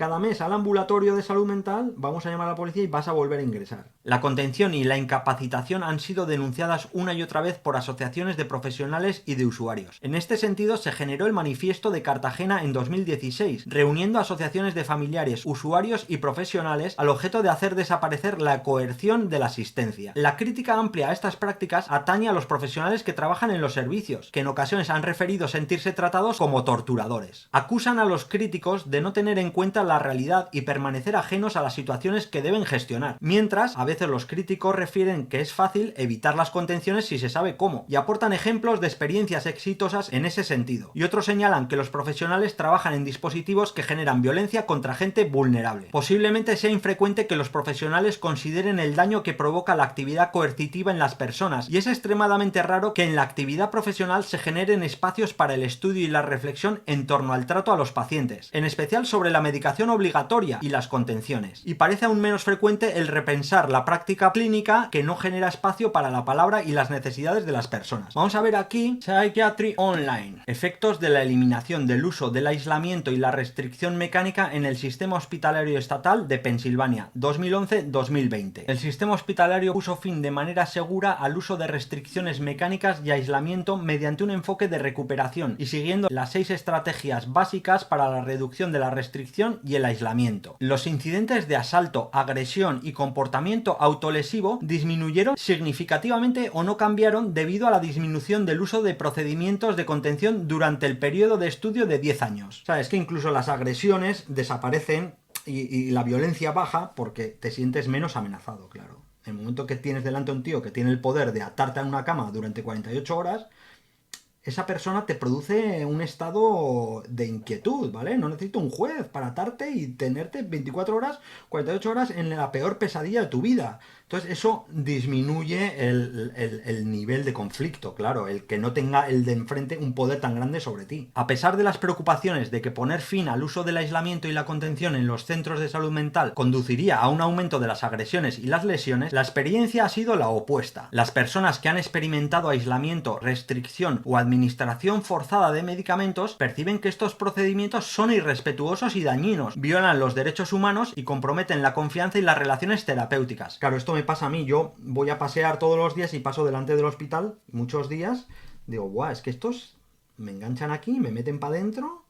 cada mes al ambulatorio de salud mental, vamos a llamar a la policía y vas a volver a ingresar. La contención y la incapacitación han sido denunciadas una y otra vez por asociaciones de profesionales y de usuarios. En este sentido, se generó el Manifiesto de Cartagena en 2016, reuniendo asociaciones de familiares, usuarios y profesionales al objeto de hacer desaparecer la coerción de la asistencia. La crítica amplia a estas prácticas atañe a los profesionales que trabajan en los servicios, que en ocasiones han referido sentirse tratados como torturadores. Acusan a los críticos de no tener en cuenta la realidad y permanecer ajenos a las situaciones que deben gestionar, mientras a veces los críticos refieren que es fácil evitar las contenciones si se sabe cómo, y aportan ejemplos de experiencias exitosas en ese sentido. Y otros señalan que los profesionales trabajan en dispositivos que generan violencia contra gente vulnerable. Posiblemente sea infrecuente que los profesionales consideren el daño que provoca la actividad coercitiva en las personas, y es extremadamente raro que en la actividad profesional se generen espacios para el estudio y la reflexión en torno al trato a los pacientes, en especial sobre la medicación obligatoria y las contenciones. Y parece aún menos frecuente el repensar la práctica clínica que no genera espacio para la palabra y las necesidades de las personas. Vamos a ver aquí Psychiatry Online. Efectos de la eliminación del uso del aislamiento y la restricción mecánica en el sistema hospitalario estatal de Pensilvania, 2011-2020. El sistema hospitalario puso fin de manera segura al uso de restricciones mecánicas y aislamiento mediante un enfoque de recuperación y siguiendo las 6 estrategias básicas para la reducción de la restricción y el aislamiento. Los incidentes de asalto, agresión y comportamiento autolesivo disminuyeron significativamente o no cambiaron debido a la disminución del uso de procedimientos de contención durante el periodo de estudio de 10 años. O sea, es que incluso las agresiones desaparecen y la violencia baja porque te sientes menos amenazado, claro. En el momento que tienes delante a un tío que tiene el poder de atarte a una cama durante 48 horas, esa persona te produce un estado de inquietud, ¿vale? No necesito un juez para atarte y tenerte 24 horas, 48 horas en la peor pesadilla de tu vida. Entonces eso disminuye el nivel de conflicto, claro, el que no tenga el de enfrente un poder tan grande sobre ti. A pesar de las preocupaciones de que poner fin al uso del aislamiento y la contención en los centros de salud mental conduciría a un aumento de las agresiones y las lesiones, la experiencia ha sido la opuesta. Las personas que han experimentado aislamiento, restricción o administración forzada de medicamentos perciben que estos procedimientos son irrespetuosos y dañinos, violan los derechos humanos y comprometen la confianza y las relaciones terapéuticas. Claro, esto me pasa a mí, yo voy a pasear todos los días y paso delante del hospital muchos días, digo, guau, es que estos me enganchan aquí, me meten para adentro,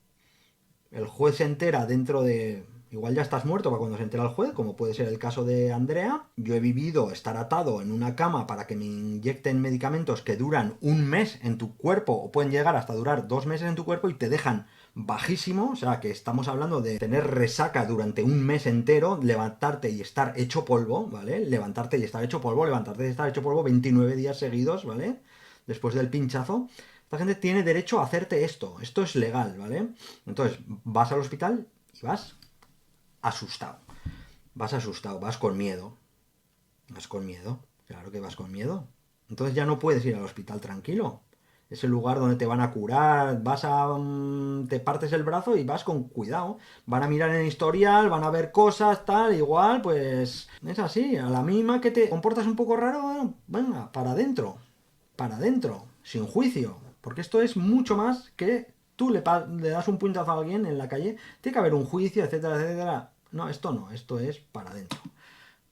el juez se entera dentro de... Igual ya estás muerto para cuando se entera el juez, como puede ser el caso de Andrea. Yo he vivido estar atado en una cama para que me inyecten medicamentos que duran un mes en tu cuerpo, o pueden llegar hasta durar 2 meses en tu cuerpo y te dejan bajísimo, o sea que estamos hablando de tener resaca durante un mes entero, levantarte y estar hecho polvo, ¿vale? Levantarte y estar hecho polvo, levantarte y estar hecho polvo 29 días seguidos, ¿vale? Después del pinchazo. Esta gente tiene derecho a hacerte esto es legal, ¿vale? Entonces vas al hospital y vas asustado, vas con miedo, claro que vas con miedo, entonces ya no puedes ir al hospital tranquilo. Es el lugar donde te van a curar, te partes el brazo y vas con cuidado. Van a mirar en el historial, van a ver cosas, tal, igual, pues es así. A la mínima que te comportas un poco raro, bueno, venga, para adentro, sin juicio. Porque esto es mucho más que tú le das un puñetazo a alguien en la calle, tiene que haber un juicio, etcétera, etcétera. No, esto es para adentro.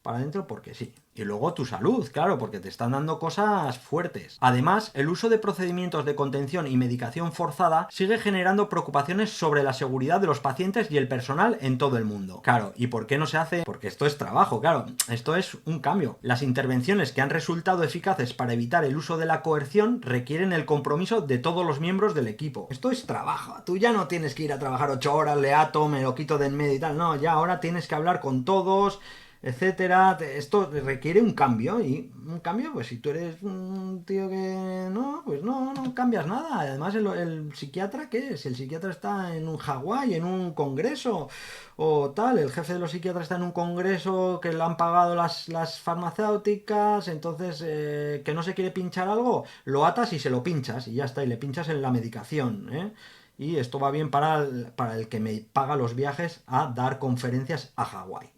Para adentro porque sí. Y luego tu salud, claro, porque te están dando cosas fuertes. Además, el uso de procedimientos de contención y medicación forzada sigue generando preocupaciones sobre la seguridad de los pacientes y el personal en todo el mundo. Claro, ¿y por qué no se hace? Porque esto es trabajo, claro, esto es un cambio. Las intervenciones que han resultado eficaces para evitar el uso de la coerción requieren el compromiso de todos los miembros del equipo. Esto es trabajo, tú ya no tienes que ir a trabajar 8 horas, le ato, me lo quito de en medio y tal, no, ya ahora tienes que hablar con todos, etcétera. Esto requiere un cambio, y un cambio, pues si tú eres un tío que no, pues no cambias nada. Además el psiquiatra, ¿qué es? El psiquiatra está en un Hawái, en un congreso o tal, el jefe de los psiquiatras está en un congreso que le han pagado las farmacéuticas, entonces que no se quiere pinchar algo, lo atas y se lo pinchas y ya está, y le pinchas en la medicación, ¿eh? Y esto va bien para el que me paga los viajes a dar conferencias a Hawái.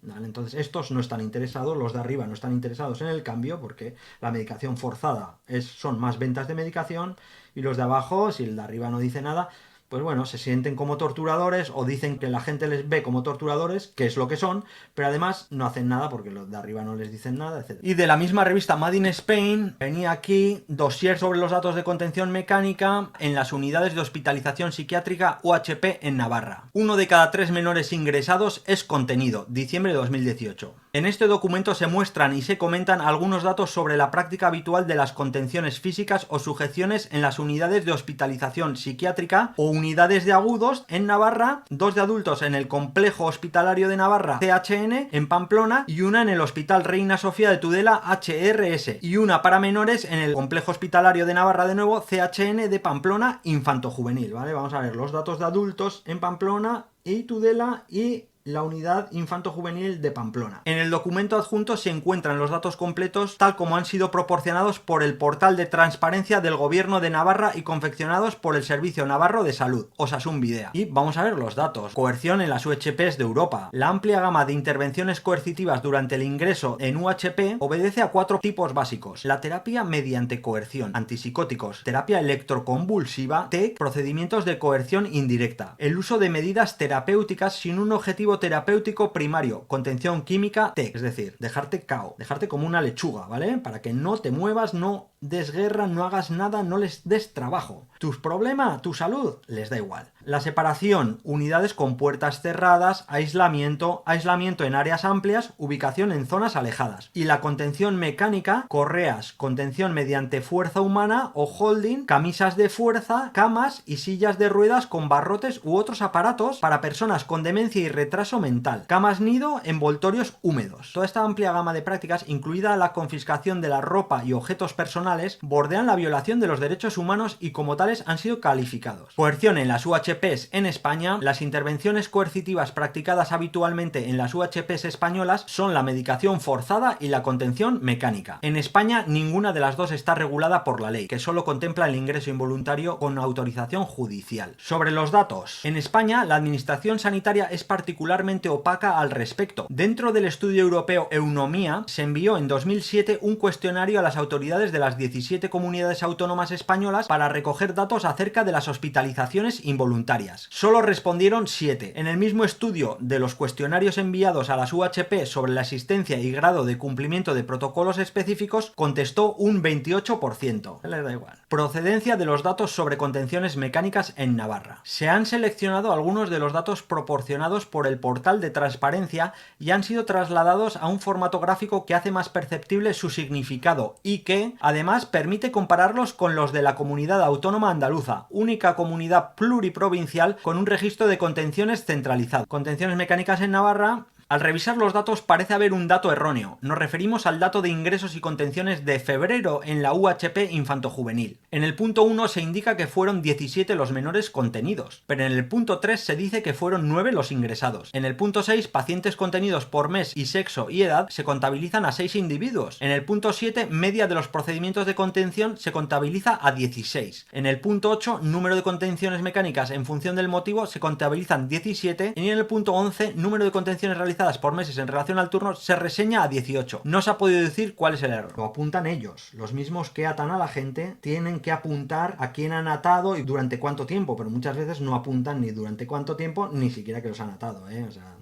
¿Vale? Entonces estos no están interesados, los de arriba no están interesados en el cambio, porque la medicación forzada son más ventas de medicación, y los de abajo, si el de arriba no dice nada, pues bueno, se sienten como torturadores o dicen que la gente les ve como torturadores, que es lo que son, pero además no hacen nada porque los de arriba no les dicen nada, etc. Y de la misma revista Made in Spain venía aquí dossier sobre los datos de contención mecánica en las unidades de hospitalización psiquiátrica UHP en Navarra. 1 de cada 3 menores ingresados es contenido, diciembre de 2018. En este documento se muestran y se comentan algunos datos sobre la práctica habitual de las contenciones físicas o sujeciones en las unidades de hospitalización psiquiátrica o unidades de agudos en Navarra, 2 de adultos en el Complejo Hospitalario de Navarra CHN en Pamplona y una en el Hospital Reina Sofía de Tudela HRS y una para menores en el Complejo Hospitalario de Navarra de nuevo CHN de Pamplona infantojuvenil, ¿vale? Vamos a ver los datos de adultos en Pamplona y Tudela y la unidad infanto-juvenil de Pamplona. En el documento adjunto se encuentran los datos completos tal como han sido proporcionados por el portal de transparencia del Gobierno de Navarra y confeccionados por el Servicio Navarro de Salud, Osasun Bidea. Y vamos a ver los datos. Coerción en las UHPs de Europa. La amplia gama de intervenciones coercitivas durante el ingreso en UHP obedece a 4 tipos básicos. La terapia mediante coerción, antipsicóticos, terapia electroconvulsiva, TEC, procedimientos de coerción indirecta. El uso de medidas terapéuticas sin un objetivo terapéutico primario, contención química, TEC, es decir, dejarte cao, dejarte como una lechuga, ¿vale? Para que no te muevas, no des guerra, no hagas nada, no les des trabajo. ¿Tus problemas? ¿Tu salud? Les da igual. La separación, unidades con puertas cerradas, aislamiento en áreas amplias, ubicación en zonas alejadas. Y la contención mecánica, correas, contención mediante fuerza humana o holding, camisas de fuerza, camas y sillas de ruedas con barrotes u otros aparatos para personas con demencia y retraso mental. Camas nido, envoltorios húmedos. Toda esta amplia gama de prácticas, incluida la confiscación de la ropa y objetos personales, bordean la violación de los derechos humanos y como tales han sido calificados. Coerción en las UHPs en España. Las intervenciones coercitivas practicadas habitualmente en las UHPs españolas son la medicación forzada y la contención mecánica. En España ninguna de las dos está regulada por la ley, que solo contempla el ingreso involuntario con autorización judicial. Sobre los datos. En España la administración sanitaria es particularmente opaca al respecto. Dentro del estudio europeo Eunomía se envió en 2007 un cuestionario a las autoridades de las 17 comunidades autónomas españolas para recoger datos acerca de las hospitalizaciones involuntarias. Solo respondieron 7. En el mismo estudio de los cuestionarios enviados a las UHP sobre la existencia y grado de cumplimiento de protocolos específicos, contestó un 28%. Les da igual. Procedencia de los datos sobre contenciones mecánicas en Navarra. Se han seleccionado algunos de los datos proporcionados por el portal de transparencia y han sido trasladados a un formato gráfico que hace más perceptible su significado y que, además, permite compararlos con los de la Comunidad Autónoma Andaluza, única comunidad pluriprovincial con un registro de contenciones centralizado. Contenciones mecánicas en Navarra. Al revisar los datos parece haber un dato erróneo. Nos referimos al dato de ingresos y contenciones de febrero en la UHP infantojuvenil. En el punto 1 se indica que fueron 17 los menores contenidos, pero en el punto 3 se dice que fueron 9 los ingresados. En el punto 6, pacientes contenidos por mes y sexo y edad se contabilizan a 6 individuos. En el punto 7, media de los procedimientos de contención se contabiliza a 16. En el punto 8, número de contenciones mecánicas en función del motivo se contabilizan 17. Y en el punto 11, número de contenciones realizadas por meses en relación al turno se reseña a 18. No se ha podido decir cuál es el error. Lo apuntan ellos. Los mismos que atan a la gente tienen que apuntar a quién han atado y durante cuánto tiempo, pero muchas veces no apuntan ni durante cuánto tiempo, ni siquiera que los han atado, O sea,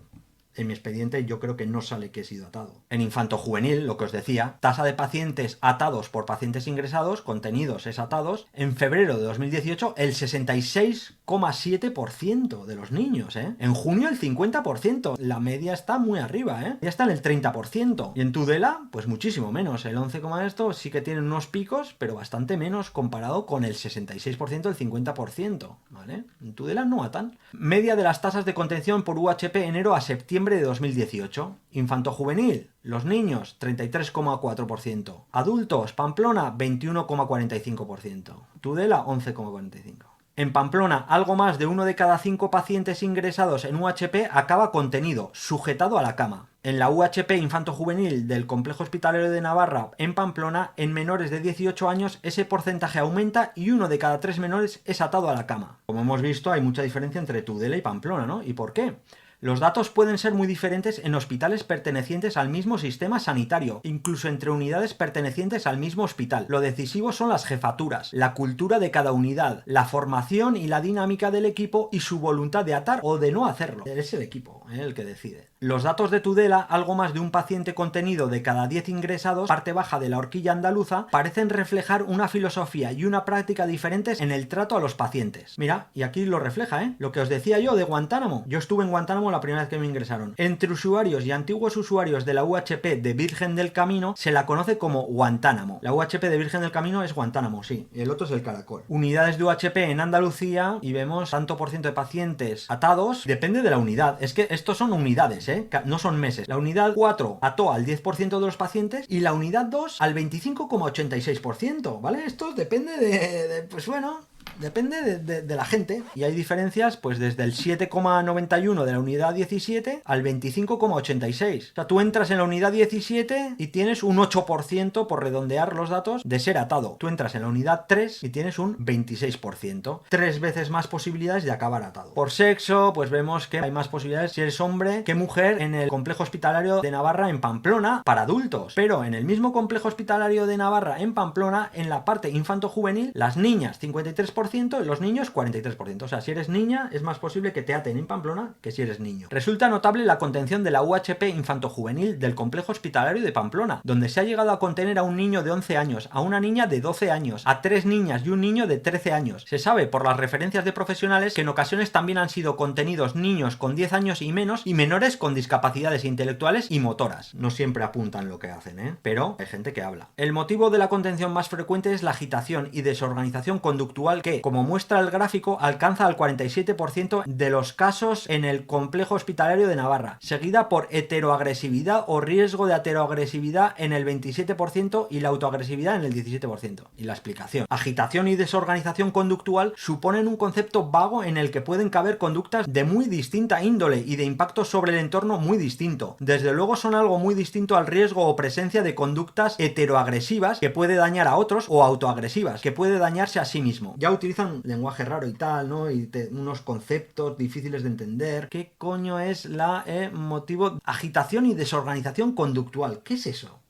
en mi expediente yo creo que no sale que he sido atado. En infantojuvenil, lo que os decía, tasa de pacientes atados por pacientes ingresados, contenidos es atados, en febrero de 2018 el 66,7% de los niños, En junio el 50%, la media está muy arriba, Ya está en el 30%. Y en Tudela, pues muchísimo menos, el 11, esto sí que tienen unos picos, pero bastante menos comparado con el 66%, el 50%, ¿vale? En Tudela no atan. Media de las tasas de contención por UHP enero a septiembre de 2018. Infantojuvenil, los niños 33,4%. Adultos, Pamplona 21,45%. Tudela 11,45%. En Pamplona, algo más de 1 de cada 5 pacientes ingresados en UHP acaba contenido, sujetado a la cama. En la UHP infantojuvenil del Complejo Hospitalario de Navarra, en Pamplona, en menores de 18 años ese porcentaje aumenta y 1 de cada 3 menores es atado a la cama. Como hemos visto, hay mucha diferencia entre Tudela y Pamplona, ¿no? ¿Y por qué? Los datos pueden ser muy diferentes en hospitales pertenecientes al mismo sistema sanitario, incluso entre unidades pertenecientes al mismo hospital. Lo decisivo son las jefaturas, la cultura de cada unidad, la formación y la dinámica del equipo y su voluntad de atar o de no hacerlo. Es el equipo el que decide. Los datos de Tudela, algo más de un paciente contenido de cada 10 ingresados, parte baja de la horquilla andaluza, parecen reflejar una filosofía y una práctica diferentes en el trato a los pacientes. Mira, y aquí lo refleja, lo que os decía yo de Guantánamo. Yo estuve en Guantánamo la primera vez que me ingresaron. Entre usuarios y antiguos usuarios de la UHP de Virgen del Camino se la conoce como Guantánamo. La UHP de Virgen del Camino es Guantánamo, sí, y el otro es el Caracol. Unidades de UHP en Andalucía y vemos tanto por ciento de pacientes atados, depende de la unidad. Es que estos son unidades, no son meses. La unidad 4 ató al 10% de los pacientes y la unidad 2 al 25,86%, ¿vale? Esto depende pues bueno, depende de la gente. Y hay diferencias pues desde el 7,91 de la unidad 17 al 25,86. O sea, tú entras en la unidad 17 y tienes un 8%, por redondear los datos, de ser atado. Tú entras en la unidad 3 y tienes un 26%. 3 veces más posibilidades de acabar atado. Por sexo, pues vemos que hay más posibilidades si eres hombre que mujer en el complejo hospitalario de Navarra en Pamplona para adultos. Pero en el mismo complejo hospitalario de Navarra en Pamplona, en la parte infanto-juvenil, las niñas 53% y los niños 43%. O sea, si eres niña es más posible que te aten en Pamplona que si eres niño. Resulta notable la contención de la UHP infanto-juvenil del complejo hospitalario de Pamplona, donde se ha llegado a contener a un niño de 11 años, a una niña de 12 años, a 3 niñas y un niño de 13 años. Se sabe por las referencias de profesionales que en ocasiones también han sido contenidos niños con 10 años y menos y menores con discapacidades intelectuales y motoras. No siempre apuntan lo que hacen, pero hay gente que habla. El motivo de la contención más frecuente es la agitación y desorganización conductual que, como muestra el gráfico, alcanza al 47% de los casos en el complejo hospitalario de Navarra, seguida por heteroagresividad o riesgo de heteroagresividad en el 27% y la autoagresividad en el 17%. Y la explicación. Agitación y desorganización conductual suponen un concepto vago en el que pueden caber conductas de muy distinta índole y de impacto sobre el entorno muy distinto. Desde luego son algo muy distinto al riesgo o presencia de conductas heteroagresivas que puede dañar a otros o autoagresivas que puede dañarse a sí mismo. Ya utilizan lenguaje raro y tal, ¿no? Y unos conceptos difíciles de entender. ¿Qué coño es la motivo? Agitación y desorganización conductual. ¿Qué es eso?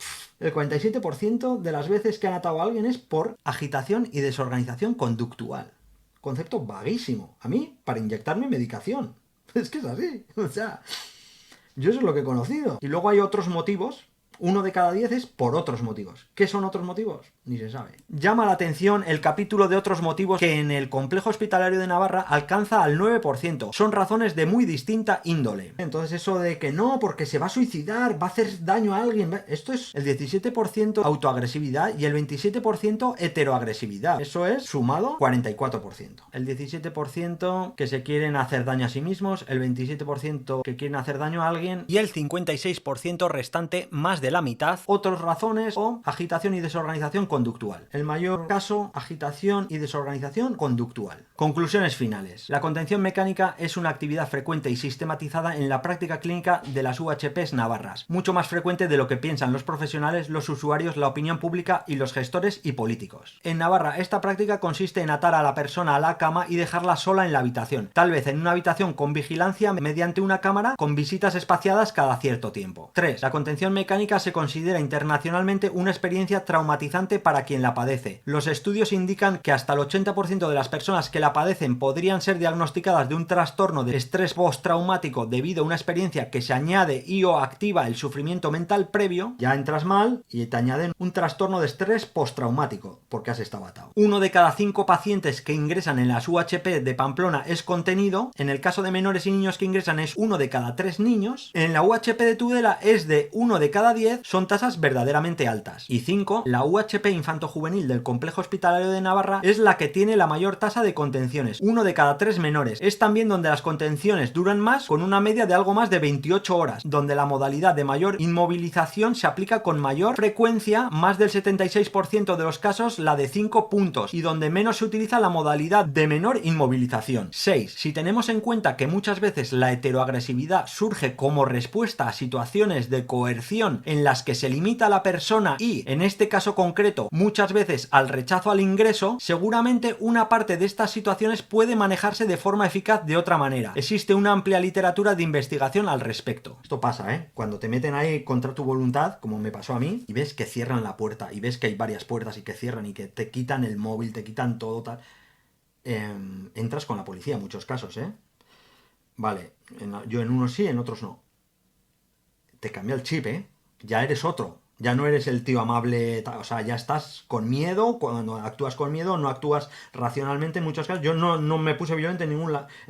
El 47% de las veces que han atado a alguien es por agitación y desorganización conductual. Concepto vaguísimo. A mí, para inyectarme medicación. Es que es así. O sea, yo eso es lo que he conocido. Y luego hay otros motivos. 1 de cada 10 es por otros motivos. ¿Qué son otros motivos? Ni se sabe. Llama la atención el capítulo de otros motivos que en el complejo hospitalario de Navarra alcanza al 9%. Son razones de muy distinta índole. Entonces eso de que no, porque se va a suicidar, va a hacer daño a alguien. Esto es el 17% autoagresividad y el 27% heteroagresividad. Eso es sumado 44%. El 17% que se quieren hacer daño a sí mismos, el 27% que quieren hacer daño a alguien y el 56% restante, más de la mitad, otras razones o agitación y desorganización conductual. El mayor caso, agitación y desorganización conductual. Conclusiones finales. La contención mecánica es una actividad frecuente y sistematizada en la práctica clínica de las UHPs navarras, mucho más frecuente de lo que piensan los profesionales, los usuarios, la opinión pública y los gestores y políticos. En Navarra, esta práctica consiste en atar a la persona a la cama y dejarla sola en la habitación, tal vez en una habitación con vigilancia mediante una cámara con visitas espaciadas cada cierto tiempo. 3. La contención mecánica se considera internacionalmente una experiencia traumatizante para quien la padece. Los estudios indican que hasta el 80% de las personas que la padecen podrían ser diagnosticadas de un trastorno de estrés postraumático debido a una experiencia que se añade y o activa el sufrimiento mental previo. Ya entras mal y te añaden un trastorno de estrés postraumático porque has estado atado. 1 de cada 5 pacientes que ingresan en las UHP de Pamplona es contenido. En el caso de menores y niños que ingresan es 1 de cada 3 niños. En la UHP de Tudela es de 1 de cada 10. Son tasas verdaderamente altas. Y 5. La UHP infanto-juvenil del complejo hospitalario de Navarra es la que tiene la mayor tasa de contenciones. 1 de cada 3 menores. Es también donde las contenciones duran más, con una media de algo más de 28 horas, donde la modalidad de mayor inmovilización se aplica con mayor frecuencia, más del 76% de los casos la de 5 puntos, y donde menos se utiliza la modalidad de menor inmovilización. 6. Si tenemos en cuenta que muchas veces la heteroagresividad surge como respuesta a situaciones de coerción en las que se limita a la persona y, en este caso concreto, muchas veces al rechazo al ingreso, seguramente una parte de estas situaciones puede manejarse de forma eficaz de otra manera. Existe una amplia literatura de investigación al respecto. Esto pasa, ¿eh? Cuando te meten ahí contra tu voluntad, como me pasó a mí, y ves que cierran la puerta, y ves que hay varias puertas y que cierran y que te quitan el móvil, te quitan todo, tal... entras con la policía en muchos casos, ¿eh? Vale, yo en unos sí, en otros no. Te cambia el chip, ¿eh? Ya eres otro. Ya no eres el tío amable, o sea, ya estás con miedo. Cuando actúas con miedo, no actúas racionalmente en muchos casos. Yo no me puse violento en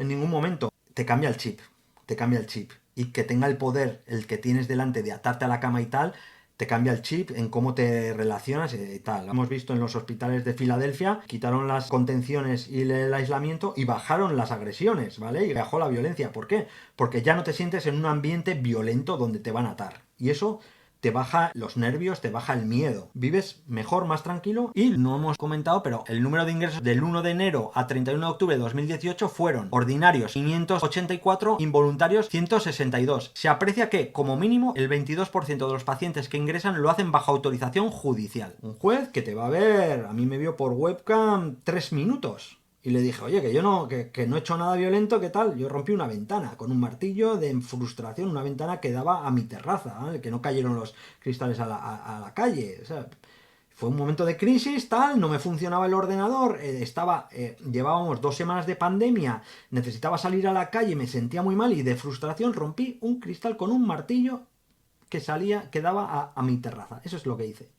ningún momento. Te cambia el chip, te cambia el chip. Y que tenga el poder, el que tienes delante de atarte a la cama y tal, te cambia el chip en cómo te relacionas y tal. Hemos visto en los hospitales de Filadelfia, quitaron las contenciones y el aislamiento y bajaron las agresiones, ¿vale? Y bajó la violencia. ¿Por qué? Porque ya no te sientes en un ambiente violento donde te van a atar. Y eso te baja los nervios, te baja el miedo. Vives mejor, más tranquilo. Y no hemos comentado, pero el número de ingresos del 1 de enero a 31 de octubre de 2018 fueron ordinarios 584, involuntarios 162. Se aprecia que, como mínimo, el 22% de los pacientes que ingresan lo hacen bajo autorización judicial. Un juez que te va a ver, a mí me vio por webcam 3 minutos. Y le dije, oye, que yo no, que no he hecho nada violento, ¿qué tal? Yo rompí una ventana con un martillo de frustración, una ventana que daba a mi terraza, ¿vale? Que no cayeron los cristales a la calle. O sea, fue un momento de crisis, tal, no me funcionaba el ordenador, llevábamos 2 semanas de pandemia, necesitaba salir a la calle, me sentía muy mal y de frustración rompí un cristal con un martillo que daba a mi terraza. Eso es lo que hice.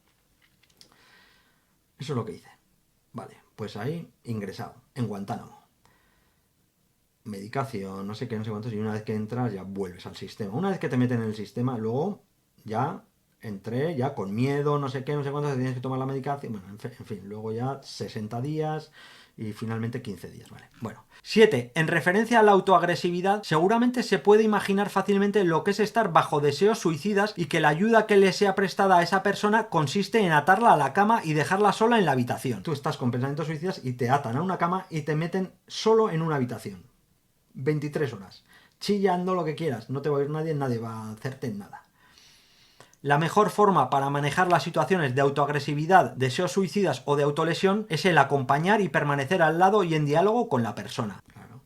Eso es lo que hice. Vale. Pues ahí, ingresado, en Guantánamo. Medicación, no sé qué, no sé cuántos, y una vez que entras ya vuelves al sistema. Una vez que te meten en el sistema, luego ya entré, ya con miedo, no sé qué, no sé cuántos, tienes que tomar la medicación, bueno, en fin, luego ya 60 días y finalmente 15 días, ¿vale? Bueno. 7. En referencia a la autoagresividad, seguramente se puede imaginar fácilmente lo que es estar bajo deseos suicidas y que la ayuda que le sea prestada a esa persona consiste en atarla a la cama y dejarla sola en la habitación. Tú estás con pensamientos suicidas y te atan a una cama y te meten solo en una habitación. 23 horas. Chillando lo que quieras. No te va a oír nadie, nadie va a hacerte nada. La mejor forma para manejar las situaciones de autoagresividad, deseos suicidas o de autolesión es el acompañar y permanecer al lado y en diálogo con la persona. Claro.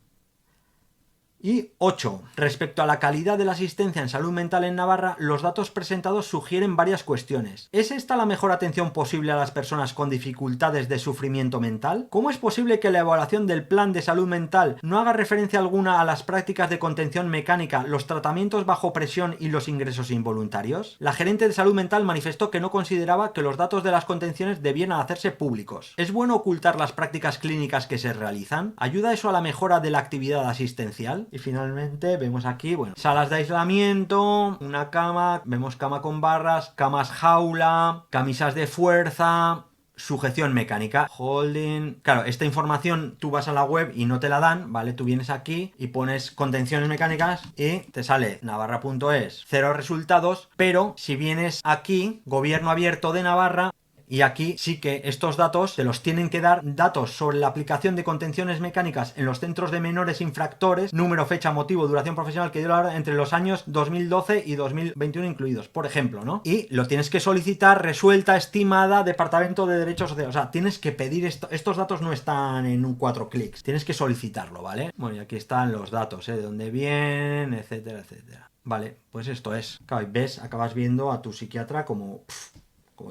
Y 8. Respecto a la calidad de la asistencia en salud mental en Navarra, los datos presentados sugieren varias cuestiones. ¿Es esta la mejor atención posible a las personas con dificultades de sufrimiento mental? ¿Cómo es posible que la evaluación del plan de salud mental no haga referencia alguna a las prácticas de contención mecánica, los tratamientos bajo presión y los ingresos involuntarios? La gerente de salud mental manifestó que no consideraba que los datos de las contenciones debieran hacerse públicos. ¿Es bueno ocultar las prácticas clínicas que se realizan? ¿Ayuda eso a la mejora de la actividad asistencial? Y finalmente vemos aquí, bueno, salas de aislamiento, una cama, vemos cama con barras, camas jaula, camisas de fuerza, sujeción mecánica, holding... Claro, esta información tú vas a la web y no te la dan, ¿vale? Tú vienes aquí y pones contenciones mecánicas y te sale navarra.es, 0 resultados, pero si vienes aquí, Gobierno Abierto de Navarra, y aquí sí que estos datos te los tienen que dar, datos sobre la aplicación de contenciones mecánicas en los centros de menores infractores, número, fecha, motivo, duración profesional que dio la hora entre los años 2012 y 2021 incluidos, por ejemplo, ¿no? Y lo tienes que solicitar, resuelta, estimada, Departamento de Derechos Sociales. O sea, tienes que pedir esto. Estos datos no están en un 4 clics, tienes que solicitarlo, ¿vale? Bueno, y aquí están los datos, de dónde vienen, etcétera, etcétera. Vale, pues esto es. Claro, ves, acabas viendo a tu psiquiatra como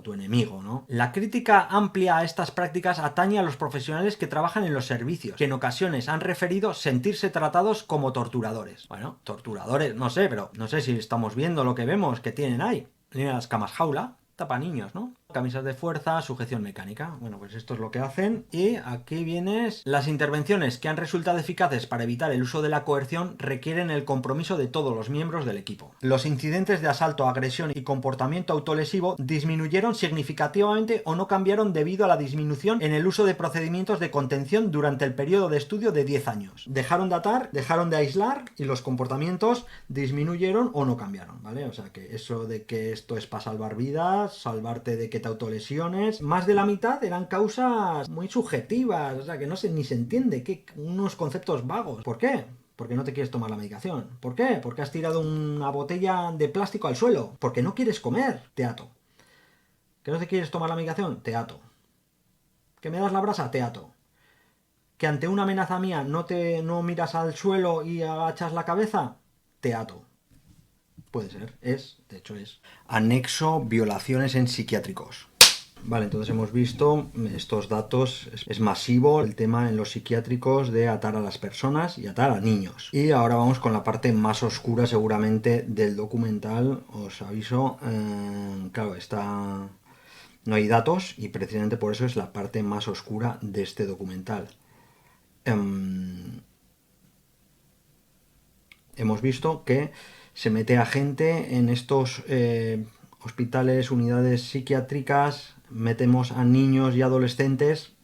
tu enemigo, ¿no? La crítica amplia a estas prácticas atañe a los profesionales que trabajan en los servicios, que en ocasiones han referido sentirse tratados como torturadores. Bueno, torturadores, no sé, pero no sé si estamos viendo lo que vemos que tienen ahí. Tienen las camas jaula, tapa niños, ¿no? Camisas de fuerza, sujeción mecánica. Bueno, pues esto es lo que hacen. Y aquí vienes... Las intervenciones que han resultado eficaces para evitar el uso de la coerción requieren el compromiso de todos los miembros del equipo. Los incidentes de asalto, agresión y comportamiento autolesivo disminuyeron significativamente o no cambiaron debido a la disminución en el uso de procedimientos de contención durante el periodo de estudio de 10 años. Dejaron de atar, dejaron de aislar y los comportamientos disminuyeron o no cambiaron, ¿vale? O sea que eso de que esto es para salvar vidas, salvarte de que te autolesiones, más de la mitad eran causas muy subjetivas, o sea que no sé, ni se entiende, unos conceptos vagos. ¿Por qué? porque no te quieres tomar la medicación. ¿Por qué? Porque has tirado una botella de plástico al suelo. Porque no quieres comer. Te ato. ¿Que no te quieres tomar la medicación? Te ato. ¿Que me das la brasa? Te ato. ¿Que ante una amenaza mía no miras al suelo y agachas la cabeza? Te ato. Puede ser. De hecho es. Anexo violaciones en psiquiátricos. Vale, entonces hemos visto estos datos, es masivo el tema en los psiquiátricos de atar a las personas y atar a niños. Y ahora vamos con la parte más oscura seguramente del documental, os aviso, claro, no hay datos y precisamente por eso es la parte más oscura de este documental. Hemos visto que se mete a gente en estos hospitales, unidades psiquiátricas, metemos a niños y adolescentes,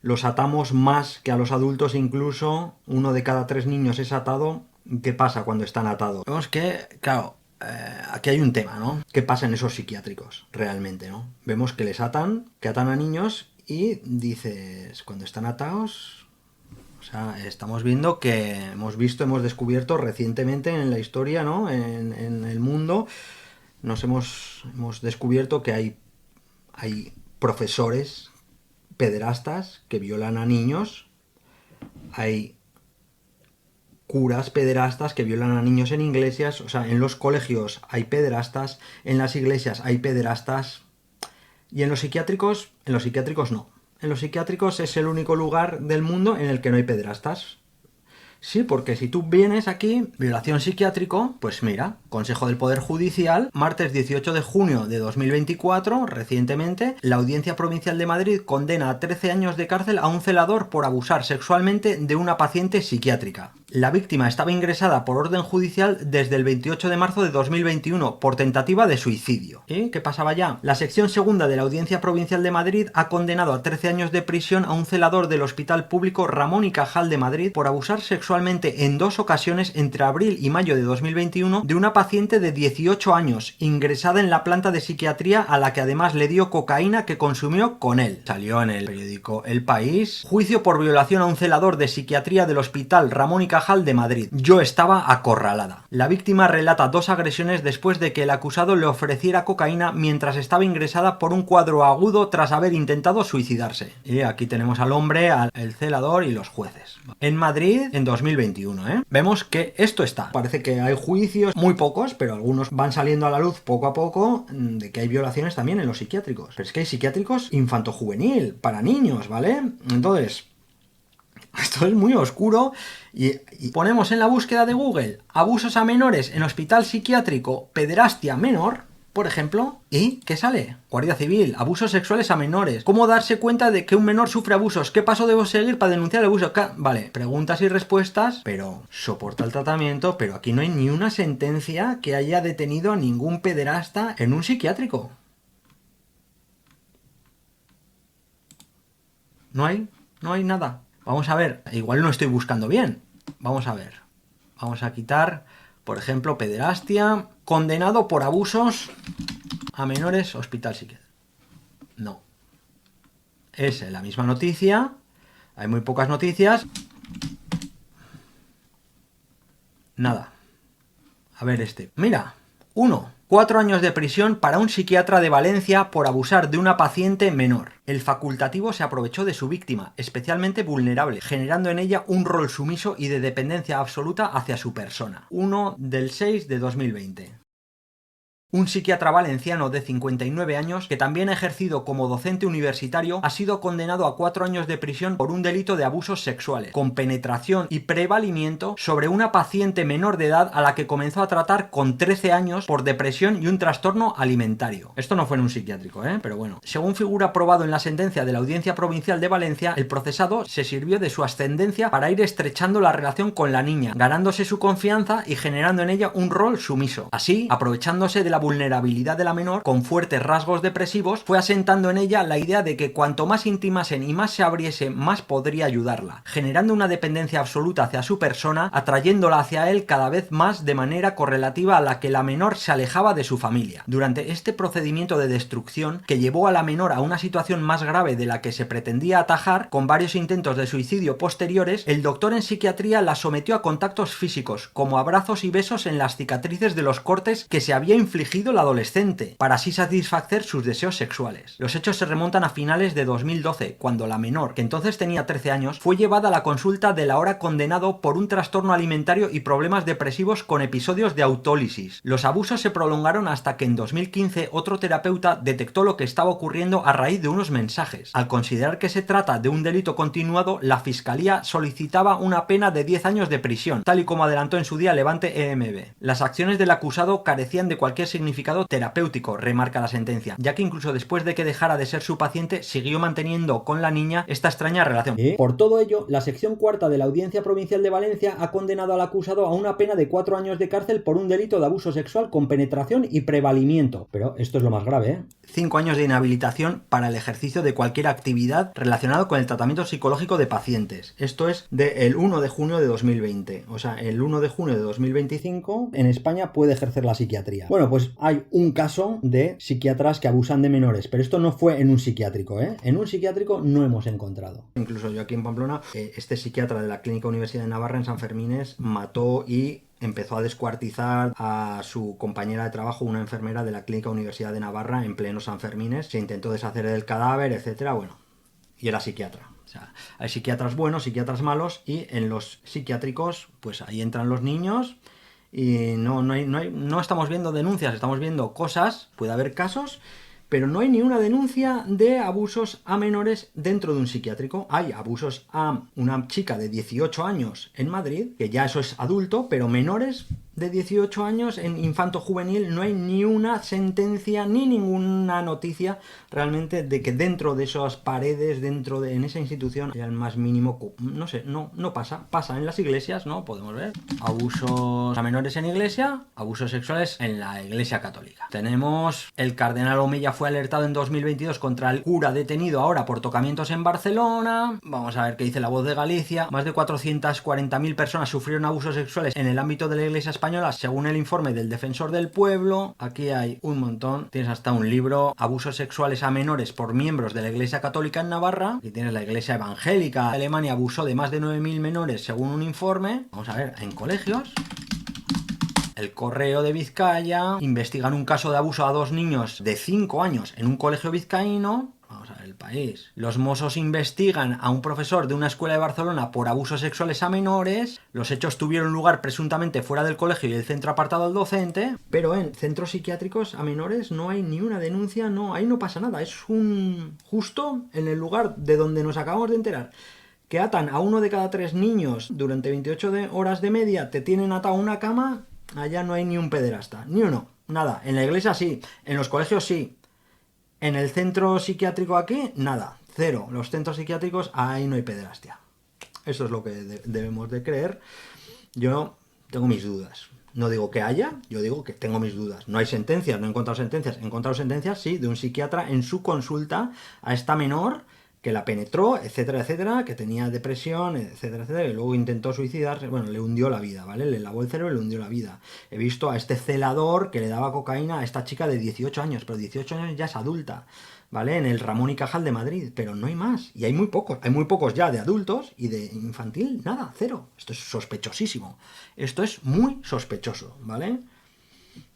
los atamos más que a los adultos incluso, 1 de cada 3 niños es atado. ¿Qué pasa cuando están atados? Vemos que, claro, aquí hay un tema, ¿no? ¿Qué pasa en esos psiquiátricos realmente, no? Vemos que que atan a niños y dices, cuando están atados, o sea, estamos viendo que hemos descubierto recientemente en la historia, ¿no? En el mundo, hemos descubierto que hay profesores pederastas que violan a niños, hay curas pederastas que violan a niños en iglesias, o sea, en los colegios hay pederastas, en las iglesias hay pederastas, y en los psiquiátricos no. En los psiquiátricos es el único lugar del mundo en el que no hay pederastas. Sí, porque si tú vienes aquí, violación psiquiátrico, pues mira, Consejo del Poder Judicial, martes 18 de junio de 2024, recientemente, la Audiencia Provincial de Madrid condena a 13 años de cárcel a un celador por abusar sexualmente de una paciente psiquiátrica. La víctima estaba ingresada por orden judicial desde el 28 de marzo de 2021 por tentativa de suicidio. ¿Y qué pasaba ya? La sección segunda de la Audiencia Provincial de Madrid ha condenado a 13 años de prisión a un celador del Hospital Público Ramón y Cajal de Madrid por abusar sexualmente en 2 ocasiones entre abril y mayo de 2021 de una paciente de 18 años ingresada en la planta de psiquiatría a la que además le dio cocaína que consumió con él. Salió en el periódico El País. Juicio por violación a un celador de psiquiatría del Hospital Ramón y Cajal de Madrid. Yo estaba acorralada. La víctima relata 2 agresiones después de que el acusado le ofreciera cocaína mientras estaba ingresada por un cuadro agudo tras haber intentado suicidarse. Y aquí tenemos al hombre, al celador y los jueces. En Madrid, en 2021, vemos que esto está. Parece que hay juicios, muy pocos, pero algunos van saliendo a la luz poco a poco, de que hay violaciones también en los psiquiátricos. Pero es que hay psiquiátricos infantojuvenil, para niños, ¿vale? Entonces, esto es muy oscuro y ponemos en la búsqueda de Google abusos a menores en hospital psiquiátrico, pederastia menor, por ejemplo, ¿y qué sale? Guardia Civil, abusos sexuales a menores. ¿Cómo darse cuenta de que un menor sufre abusos? ¿Qué paso debo seguir para denunciar el abuso? Vale, preguntas y respuestas, pero soporta el tratamiento, pero aquí no hay ni una sentencia que haya detenido a ningún pederasta en un psiquiátrico. No hay nada. Vamos a ver, igual no estoy buscando bien. Vamos a ver. Vamos a quitar, por ejemplo, pederastia, condenado por abusos a menores, hospital psiquiátrico. No. Es la misma noticia. Hay muy pocas noticias. Nada. A ver este. Mira, 4 años de prisión para un psiquiatra de Valencia por abusar de una paciente menor. El facultativo se aprovechó de su víctima, especialmente vulnerable, generando en ella un rol sumiso y de dependencia absoluta hacia su persona. 1/6/2020. Un psiquiatra valenciano de 59 años, que también ha ejercido como docente universitario, ha sido condenado a 4 años de prisión por un delito de abusos sexuales, con penetración y prevalimiento sobre una paciente menor de edad a la que comenzó a tratar con 13 años por depresión y un trastorno alimentario. Esto no fue en un psiquiátrico, pero bueno. Según figura probado en la sentencia de la Audiencia Provincial de Valencia, el procesado se sirvió de su ascendencia para ir estrechando la relación con la niña, ganándose su confianza y generando en ella un rol sumiso. Así, aprovechándose de la vulnerabilidad de la menor, con fuertes rasgos depresivos, fue asentando en ella la idea de que cuanto más intimasen y más se abriese, más podría ayudarla, generando una dependencia absoluta hacia su persona, atrayéndola hacia él cada vez más de manera correlativa a la que la menor se alejaba de su familia. Durante este procedimiento de destrucción, que llevó a la menor a una situación más grave de la que se pretendía atajar, con varios intentos de suicidio posteriores, el doctor en psiquiatría la sometió a contactos físicos, como abrazos y besos en las cicatrices de los cortes que se había infligido la adolescente, para así satisfacer sus deseos sexuales. Los hechos se remontan a finales de 2012, cuando la menor, que entonces tenía 13 años, fue llevada a la consulta del ahora condenado por un trastorno alimentario y problemas depresivos con episodios de autólisis. Los abusos se prolongaron hasta que en 2015 otro terapeuta detectó lo que estaba ocurriendo a raíz de unos mensajes. Al considerar que se trata de un delito continuado, la Fiscalía solicitaba una pena de 10 años de prisión, tal y como adelantó en su día Levante EMB. Las acciones del acusado carecían de cualquier significado terapéutico, remarca la sentencia, ya que incluso después de que dejara de ser su paciente, siguió manteniendo con la niña esta extraña relación. Por todo ello, la sección cuarta de la Audiencia Provincial de Valencia ha condenado al acusado a una pena de 4 años de cárcel por un delito de abuso sexual con penetración y prevalimiento. Pero esto es lo más grave, ¿eh? 5 años de inhabilitación para el ejercicio de cualquier actividad relacionada con el tratamiento psicológico de pacientes. Esto es del 1 de junio de 2020. O sea, el 1 de junio de 2025 en España puede ejercer la psiquiatría. Bueno, pues hay un caso de psiquiatras que abusan de menores, pero esto no fue en un psiquiátrico, ¿eh? En un psiquiátrico no hemos encontrado. Incluso yo aquí en Pamplona, este psiquiatra de la Clínica Universidad de Navarra en San Fermines mató y empezó a descuartizar a su compañera de trabajo, una enfermera de la Clínica Universidad de Navarra, en pleno San Fermines. Se intentó deshacer del cadáver, etcétera. Bueno, y era psiquiatra. O sea, hay psiquiatras buenos, psiquiatras malos, y en los psiquiátricos, pues ahí entran los niños y no estamos viendo denuncias, estamos viendo cosas, puede haber casos, pero no hay ni una denuncia de abusos a menores dentro de un psiquiátrico. Hay abusos a una chica de 18 años en Madrid, que ya eso es adulto, pero menores de 18 años en infanto juvenil no hay ni una sentencia ni ninguna noticia realmente de que dentro de esas paredes, en esa institución, haya el más mínimo, no sé, no pasa en las iglesias, ¿no? Podemos ver abusos a menores en iglesia, abusos sexuales en la iglesia católica. Tenemos el cardenal Omeya fue alertado en 2022 contra el cura detenido ahora por tocamientos en Barcelona. Vamos a ver qué dice La Voz de Galicia. Más de 440.000 personas sufrieron abusos sexuales en el ámbito de la iglesia española, según el informe del Defensor del Pueblo. Aquí hay un montón, tienes hasta un libro, abusos sexuales a menores por miembros de la Iglesia Católica en Navarra. Aquí tienes la Iglesia Evangélica. Alemania abusó de más de 9.000 menores según un informe. Vamos a ver, en colegios. El Correo de Vizcaya investigan un caso de abuso a 2 niños de 5 años en un colegio vizcaíno. Vamos a ver El País. Los Mossos investigan a un profesor de una escuela de Barcelona por abusos sexuales a menores. Los hechos tuvieron lugar presuntamente fuera del colegio y el centro apartado al docente. Pero en centros psiquiátricos a menores no hay ni una denuncia, no, ahí no pasa nada. Es justo en el lugar de donde nos acabamos de enterar que atan a 1 de cada 3 niños durante 28 horas de media, te tienen atado a una cama. Allá no hay ni un pederasta, ni uno, nada. En la iglesia sí, en los colegios sí. En el centro psiquiátrico aquí, nada, cero. Los centros psiquiátricos, ahí no hay pederastia. Eso es lo que debemos de creer. Yo tengo mis dudas. No digo que haya, yo digo que tengo mis dudas. No hay sentencias, no he encontrado sentencias. He encontrado sentencias, sí, de un psiquiatra en su consulta a esta menor que la penetró, etcétera, etcétera, que tenía depresión, etcétera, etcétera, y luego intentó suicidarse. Bueno, le hundió la vida, ¿vale? Le lavó el cerebro y le hundió la vida. He visto a este celador que le daba cocaína a esta chica de 18 años, pero 18 años ya es adulta, ¿vale? En el Ramón y Cajal de Madrid, pero no hay más. Y hay muy pocos ya de adultos, y de infantil, nada, cero. Esto es sospechosísimo. Esto es muy sospechoso, ¿vale?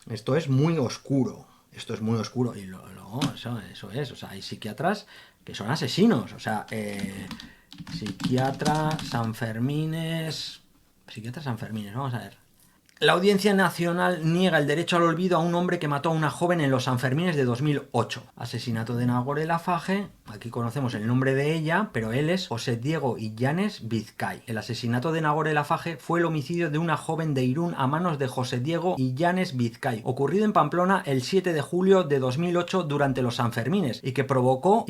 Esto es muy oscuro. Esto es muy oscuro. Y luego, eso es. O sea, hay psiquiatras que son asesinos. O sea, psiquiatra Sanfermines, vamos a ver. La Audiencia Nacional niega el derecho al olvido a un hombre que mató a una joven en los Sanfermines de 2008. Asesinato de Nagore Laffage. Aquí conocemos el nombre de ella, pero él es José Diego Illanes Vizcay. El asesinato de Nagore Laffage fue el homicidio de una joven de Irún a manos de José Diego Illanes Vizcay, ocurrido en Pamplona el 7 de julio de 2008 durante los Sanfermines, y que provocó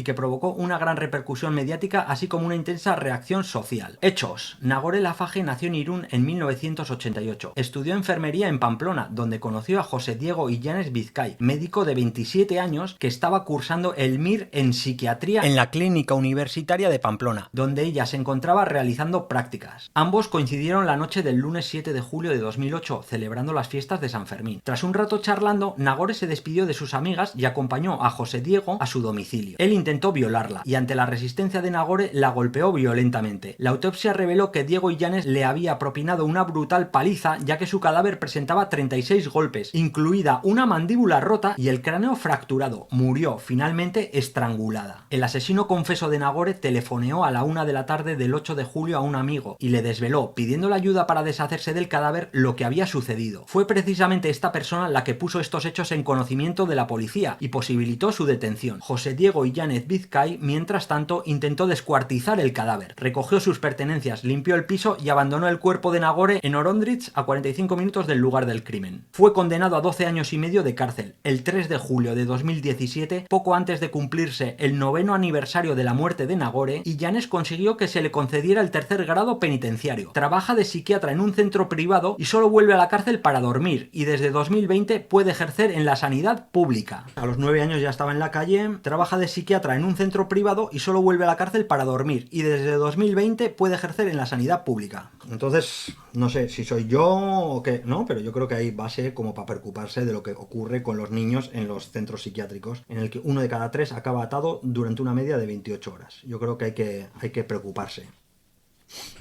una gran repercusión mediática, así como una intensa reacción social. Hechos. Nagore Laffage nació en Irún en 1988. Estudió en enfermería en Pamplona, donde conoció a José Diego Illanes Vizcay, médico de 27 años que estaba cursando el MIR en psiquiatría en la Clínica Universitaria de Pamplona, donde ella se encontraba realizando prácticas. Ambos coincidieron la noche del lunes 7 de julio de 2008, celebrando las fiestas de San Fermín. Tras un rato charlando, Nagore se despidió de sus amigas y acompañó a José Diego a su domicilio. Él intentó violarla y ante la resistencia de Nagore la golpeó violentamente. La autopsia reveló que Diego Illanes le había propinado una brutal paliza, ya que su cadáver presentaba 36 golpes, incluida una mandíbula rota y el cráneo fracturado. Murió finalmente estrangulada. El asesino confeso de Nagore telefoneó a la 1 de la tarde del 8 de julio a un amigo y le desveló, pidiéndole ayuda para deshacerse del cadáver, lo que había sucedido. Fue precisamente esta persona la que puso estos hechos en conocimiento de la policía y posibilitó su detención. José Diego Illanes Vizcay, mientras tanto, intentó descuartizar el cadáver. Recogió sus pertenencias, limpió el piso y abandonó el cuerpo de Nagore en Orondritz, a 45 minutos del lugar del crimen. Fue condenado a 12 años y medio de cárcel. El 3 de julio de 2017, poco antes de cumplirse el 9º aniversario de la muerte de Nagore, Illanes consiguió que se le concediera el tercer grado penitenciario. Trabaja de psiquiatra en un centro privado y solo vuelve a la cárcel para dormir, y desde 2020 puede ejercer en la sanidad pública. A los 9 años ya estaba en la calle, trabaja de psiquiatra en un centro privado y solo vuelve a la cárcel para dormir, y desde 2020 puede ejercer en la sanidad pública. Entonces, no sé si soy yo o qué, no, pero yo creo que hay base como para preocuparse de lo que ocurre con los niños en los centros psiquiátricos, en el que 1 de cada 3 acaba atado durante una media de 28 horas. Yo creo que hay que preocuparse.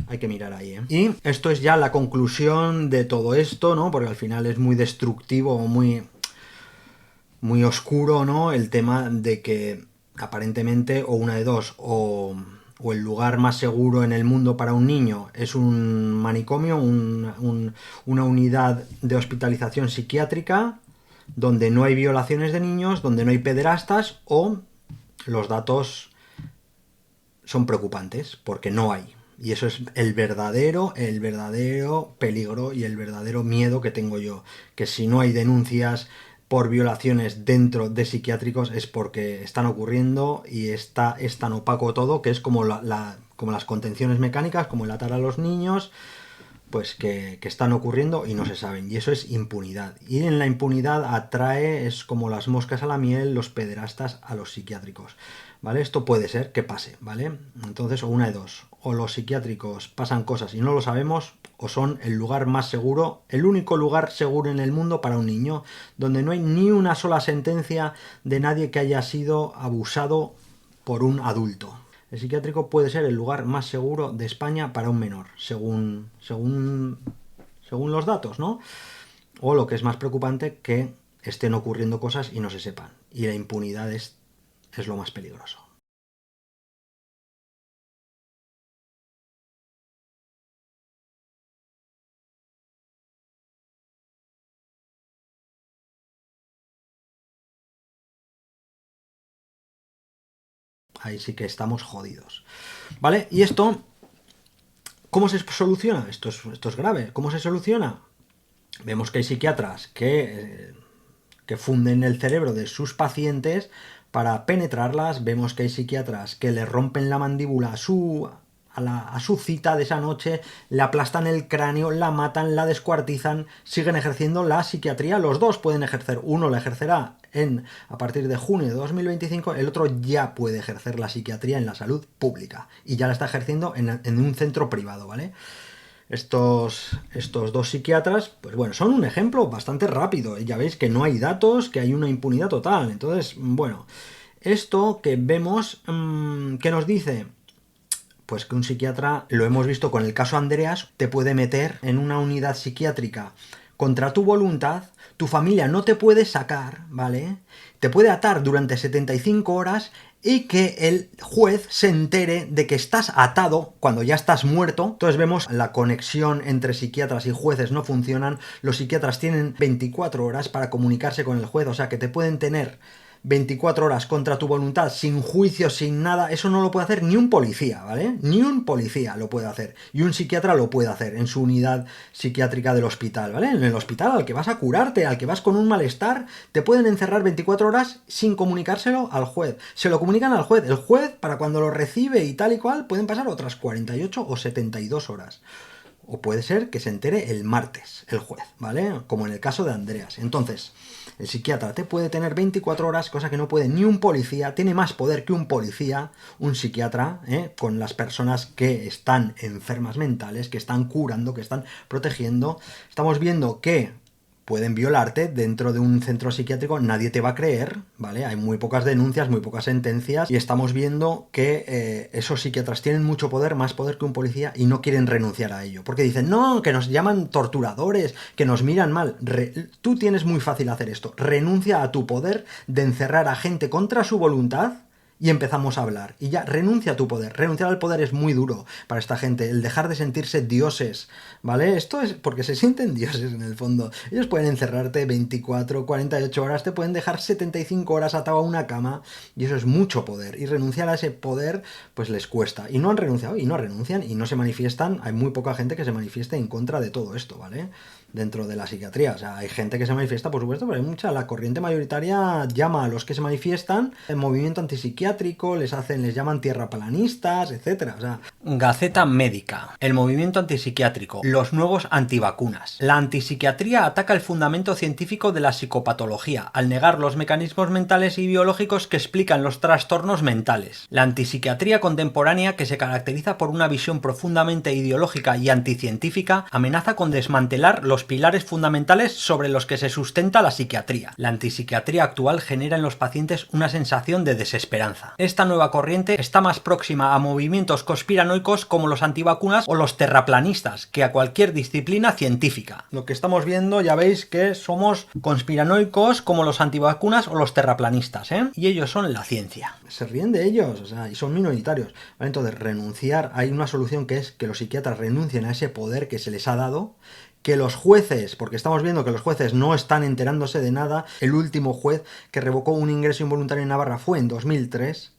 Hay que mirar ahí, ¿eh? Y esto es ya la conclusión de todo esto, ¿no? Porque al final es muy destructivo, muy oscuro, ¿no? El tema de que aparentemente o una de dos, o el lugar más seguro en el mundo para un niño es un manicomio, una unidad de hospitalización psiquiátrica donde no hay violaciones de niños, donde no hay pederastas, o los datos son preocupantes porque no hay. Y eso es el verdadero peligro y el verdadero miedo que tengo yo, que si no hay denuncias por violaciones dentro de psiquiátricos es porque están ocurriendo y es tan opaco todo, que es como como las contenciones mecánicas, como el atar a los niños, pues que están ocurriendo y no se saben, y eso es impunidad. Y en la impunidad es como las moscas a la miel, los pederastas a los psiquiátricos, ¿vale? Esto puede ser que pase, ¿vale? Entonces, o una de dos, o los psiquiátricos pasan cosas y no lo sabemos, o son el lugar más seguro, el único lugar seguro en el mundo para un niño, donde no hay ni una sola sentencia de nadie que haya sido abusado por un adulto. El psiquiátrico puede ser el lugar más seguro de España para un menor, según los datos, ¿no? O lo que es más preocupante, que estén ocurriendo cosas y no se sepan. Y la impunidad es lo más peligroso. Ahí sí que estamos jodidos, ¿vale? Y esto, ¿cómo se soluciona? Esto es grave. ¿Cómo se soluciona? Vemos que hay psiquiatras que funden el cerebro de sus pacientes para penetrarlas. Vemos que hay psiquiatras que le rompen la mandíbula a su cita de esa noche, le aplastan el cráneo, la matan, la descuartizan, siguen ejerciendo la psiquiatría. Los dos pueden ejercer. Uno la ejercerá a partir de junio de 2025, el otro ya puede ejercer la psiquiatría en la salud pública y ya la está ejerciendo en un centro privado, ¿vale? Estos dos psiquiatras, pues bueno, son un ejemplo bastante rápido. Ya veis que no hay datos, que hay una impunidad total. Entonces, bueno, esto que vemos, ¿qué nos dice? Pues que un psiquiatra, lo hemos visto con el caso Andreas, te puede meter en una unidad psiquiátrica contra tu voluntad, tu familia no te puede sacar, ¿vale? Te puede atar durante 75 horas y que el juez se entere de que estás atado cuando ya estás muerto. Entonces vemos la conexión entre psiquiatras y jueces no funcionan. Los psiquiatras tienen 24 horas para comunicarse con el juez, o sea que te pueden tener 24 horas contra tu voluntad, sin juicio, sin nada. Eso no lo puede hacer ni un policía, ¿vale? Ni un policía lo puede hacer. Y un psiquiatra lo puede hacer en su unidad psiquiátrica del hospital, ¿vale? En el hospital al que vas a curarte, al que vas con un malestar, te pueden encerrar 24 horas sin comunicárselo al juez. Se lo comunican al juez. El juez, para cuando lo recibe y tal y cual, pueden pasar otras 48 o 72 horas. o puede ser que se entere el martes el juez, ¿vale? Como en el caso de Andreas. Entonces, el psiquiatra te puede tener 24 horas, cosa que no puede ni un policía, tiene más poder que un policía, un psiquiatra, con las personas que están enfermas mentales, que están curando, que están protegiendo. Estamos viendo que pueden violarte dentro de un centro psiquiátrico, nadie te va a creer, ¿vale? Hay muy pocas denuncias, muy pocas sentencias, y estamos viendo que esos psiquiatras tienen mucho poder, más poder que un policía, y no quieren renunciar a ello. Porque dicen, no, que nos llaman torturadores, que nos miran mal. Tú tienes muy fácil hacer esto. Renuncia a tu poder de encerrar a gente contra su voluntad, y empezamos a hablar. Y ya, renuncia a tu poder. Renunciar al poder es muy duro para esta gente. El dejar de sentirse dioses, ¿vale? Esto es porque se sienten dioses en el fondo. Ellos pueden encerrarte 24, 48 horas, te pueden dejar 75 horas atado a una cama, y eso es mucho poder. Y renunciar a ese poder, pues les cuesta. Y no han renunciado, y no renuncian, y no se manifiestan. Hay muy poca gente que se manifieste en contra de todo esto, ¿vale? Dentro de la psiquiatría. O sea, hay gente que se manifiesta, por supuesto, pero hay mucha. La corriente mayoritaria llama a los que se manifiestan el movimiento antipsiquiátrico, les llaman tierraplanistas, etcétera. O sea, Gaceta Médica, el movimiento antipsiquiátrico, los nuevos antivacunas. La antipsiquiatría ataca el fundamento científico de la psicopatología, al negar los mecanismos mentales y biológicos que explican los trastornos mentales. La antipsiquiatría contemporánea, que se caracteriza por una visión profundamente ideológica y anticientífica, amenaza con desmantelar los pilares fundamentales sobre los que se sustenta la psiquiatría. La antipsiquiatría actual genera en los pacientes una sensación de desesperanza. Esta nueva corriente está más próxima a movimientos conspiranoicos como los antivacunas o los terraplanistas que a cualquier disciplina científica. Lo que estamos viendo, ya veis que somos conspiranoicos como los antivacunas o los terraplanistas, y ellos son la ciencia. Se ríen de ellos, o sea, y son minoritarios. ¿Vale? Entonces, renunciar, hay una solución que es que los psiquiatras renuncien a ese poder que se les ha dado, que los jueces, porque estamos viendo que los jueces no están enterándose de nada. El último juez que revocó un ingreso involuntario en Navarra fue en 2003.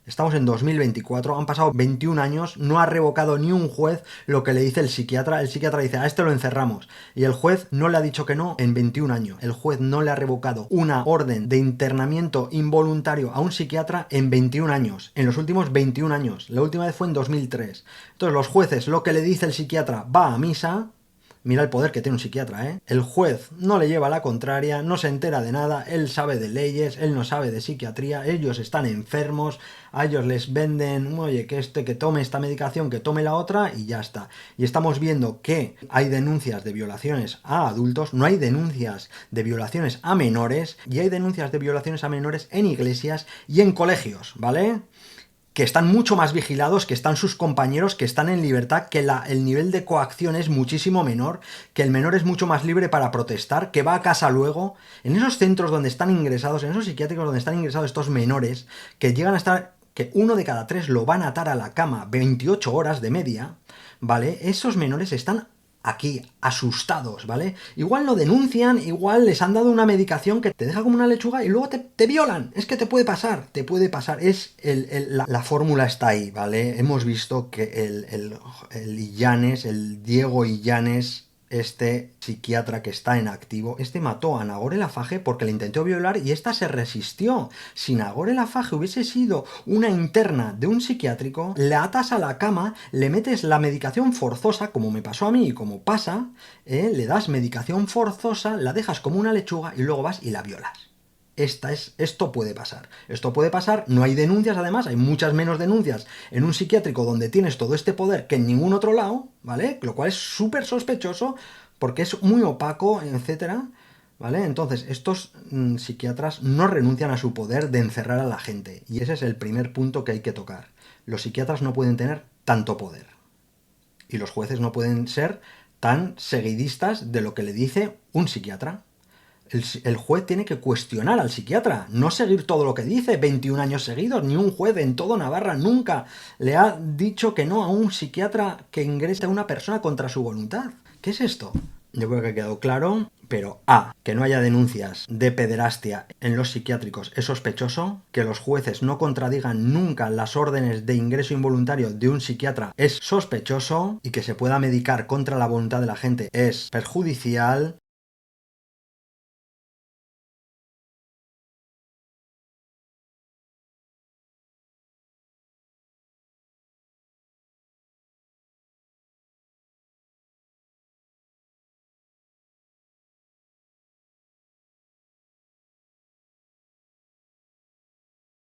Estamos en 2024, han pasado 21 años, no ha revocado ni un juez lo que le dice el psiquiatra. El psiquiatra dice, a este lo encerramos. Y el juez no le ha dicho que no en 21 años. El juez no le ha revocado una orden de internamiento involuntario a un psiquiatra en 21 años. En los últimos 21 años. La última vez fue en 2003. Entonces los jueces, lo que le dice el psiquiatra, va a misa. Mira el poder que tiene un psiquiatra, ¿eh? El juez no le lleva la contraria, no se entera de nada, él sabe de leyes, él no sabe de psiquiatría, ellos están enfermos, a ellos les venden, oye, que tome esta medicación, que tome la otra, y ya está. Y estamos viendo que hay denuncias de violaciones a adultos, no hay denuncias de violaciones a menores, y hay denuncias de violaciones a menores en iglesias y en colegios, ¿vale? Que están mucho más vigilados, que están sus compañeros, que están en libertad, que el nivel de coacción es muchísimo menor, que el menor es mucho más libre para protestar, que va a casa luego. En esos centros donde están ingresados, en esos psiquiátricos donde están ingresados estos menores, que llegan a estar, que 1 de cada 3 lo van a atar a la cama 28 horas de media, ¿vale? Esos menores están aquí, asustados, ¿vale? Igual lo denuncian, igual les han dado una medicación que te deja como una lechuga y luego te violan. Es que te puede pasar. La fórmula está ahí, ¿vale? Hemos visto que el Illanes, el Diego Illanes, este psiquiatra que está en activo, mató a Nagore Laffage porque le intentó violar y esta se resistió. Si Nagore Laffage hubiese sido una interna de un psiquiátrico, le atas a la cama, le metes la medicación forzosa, como me pasó a mí y como pasa, le das medicación forzosa, la dejas como una lechuga y luego vas y la violas. Esto puede pasar, no hay denuncias, además, hay muchas menos denuncias en un psiquiátrico donde tienes todo este poder que en ningún otro lado, ¿vale? Lo cual es súper sospechoso porque es muy opaco, etcétera, ¿vale? Entonces, estos psiquiatras no renuncian a su poder de encerrar a la gente, y ese es el primer punto que hay que tocar. Los psiquiatras no pueden tener tanto poder, y los jueces no pueden ser tan seguidistas de lo que le dice un psiquiatra. El juez tiene que cuestionar al psiquiatra, no seguir todo lo que dice 21 años seguidos. Ni un juez en todo Navarra nunca le ha dicho que no a un psiquiatra que ingrese a una persona contra su voluntad. ¿Qué es esto? Yo creo que ha quedado claro, pero que no haya denuncias de pederastia en los psiquiátricos es sospechoso, que los jueces no contradigan nunca las órdenes de ingreso involuntario de un psiquiatra es sospechoso, y que se pueda medicar contra la voluntad de la gente es perjudicial.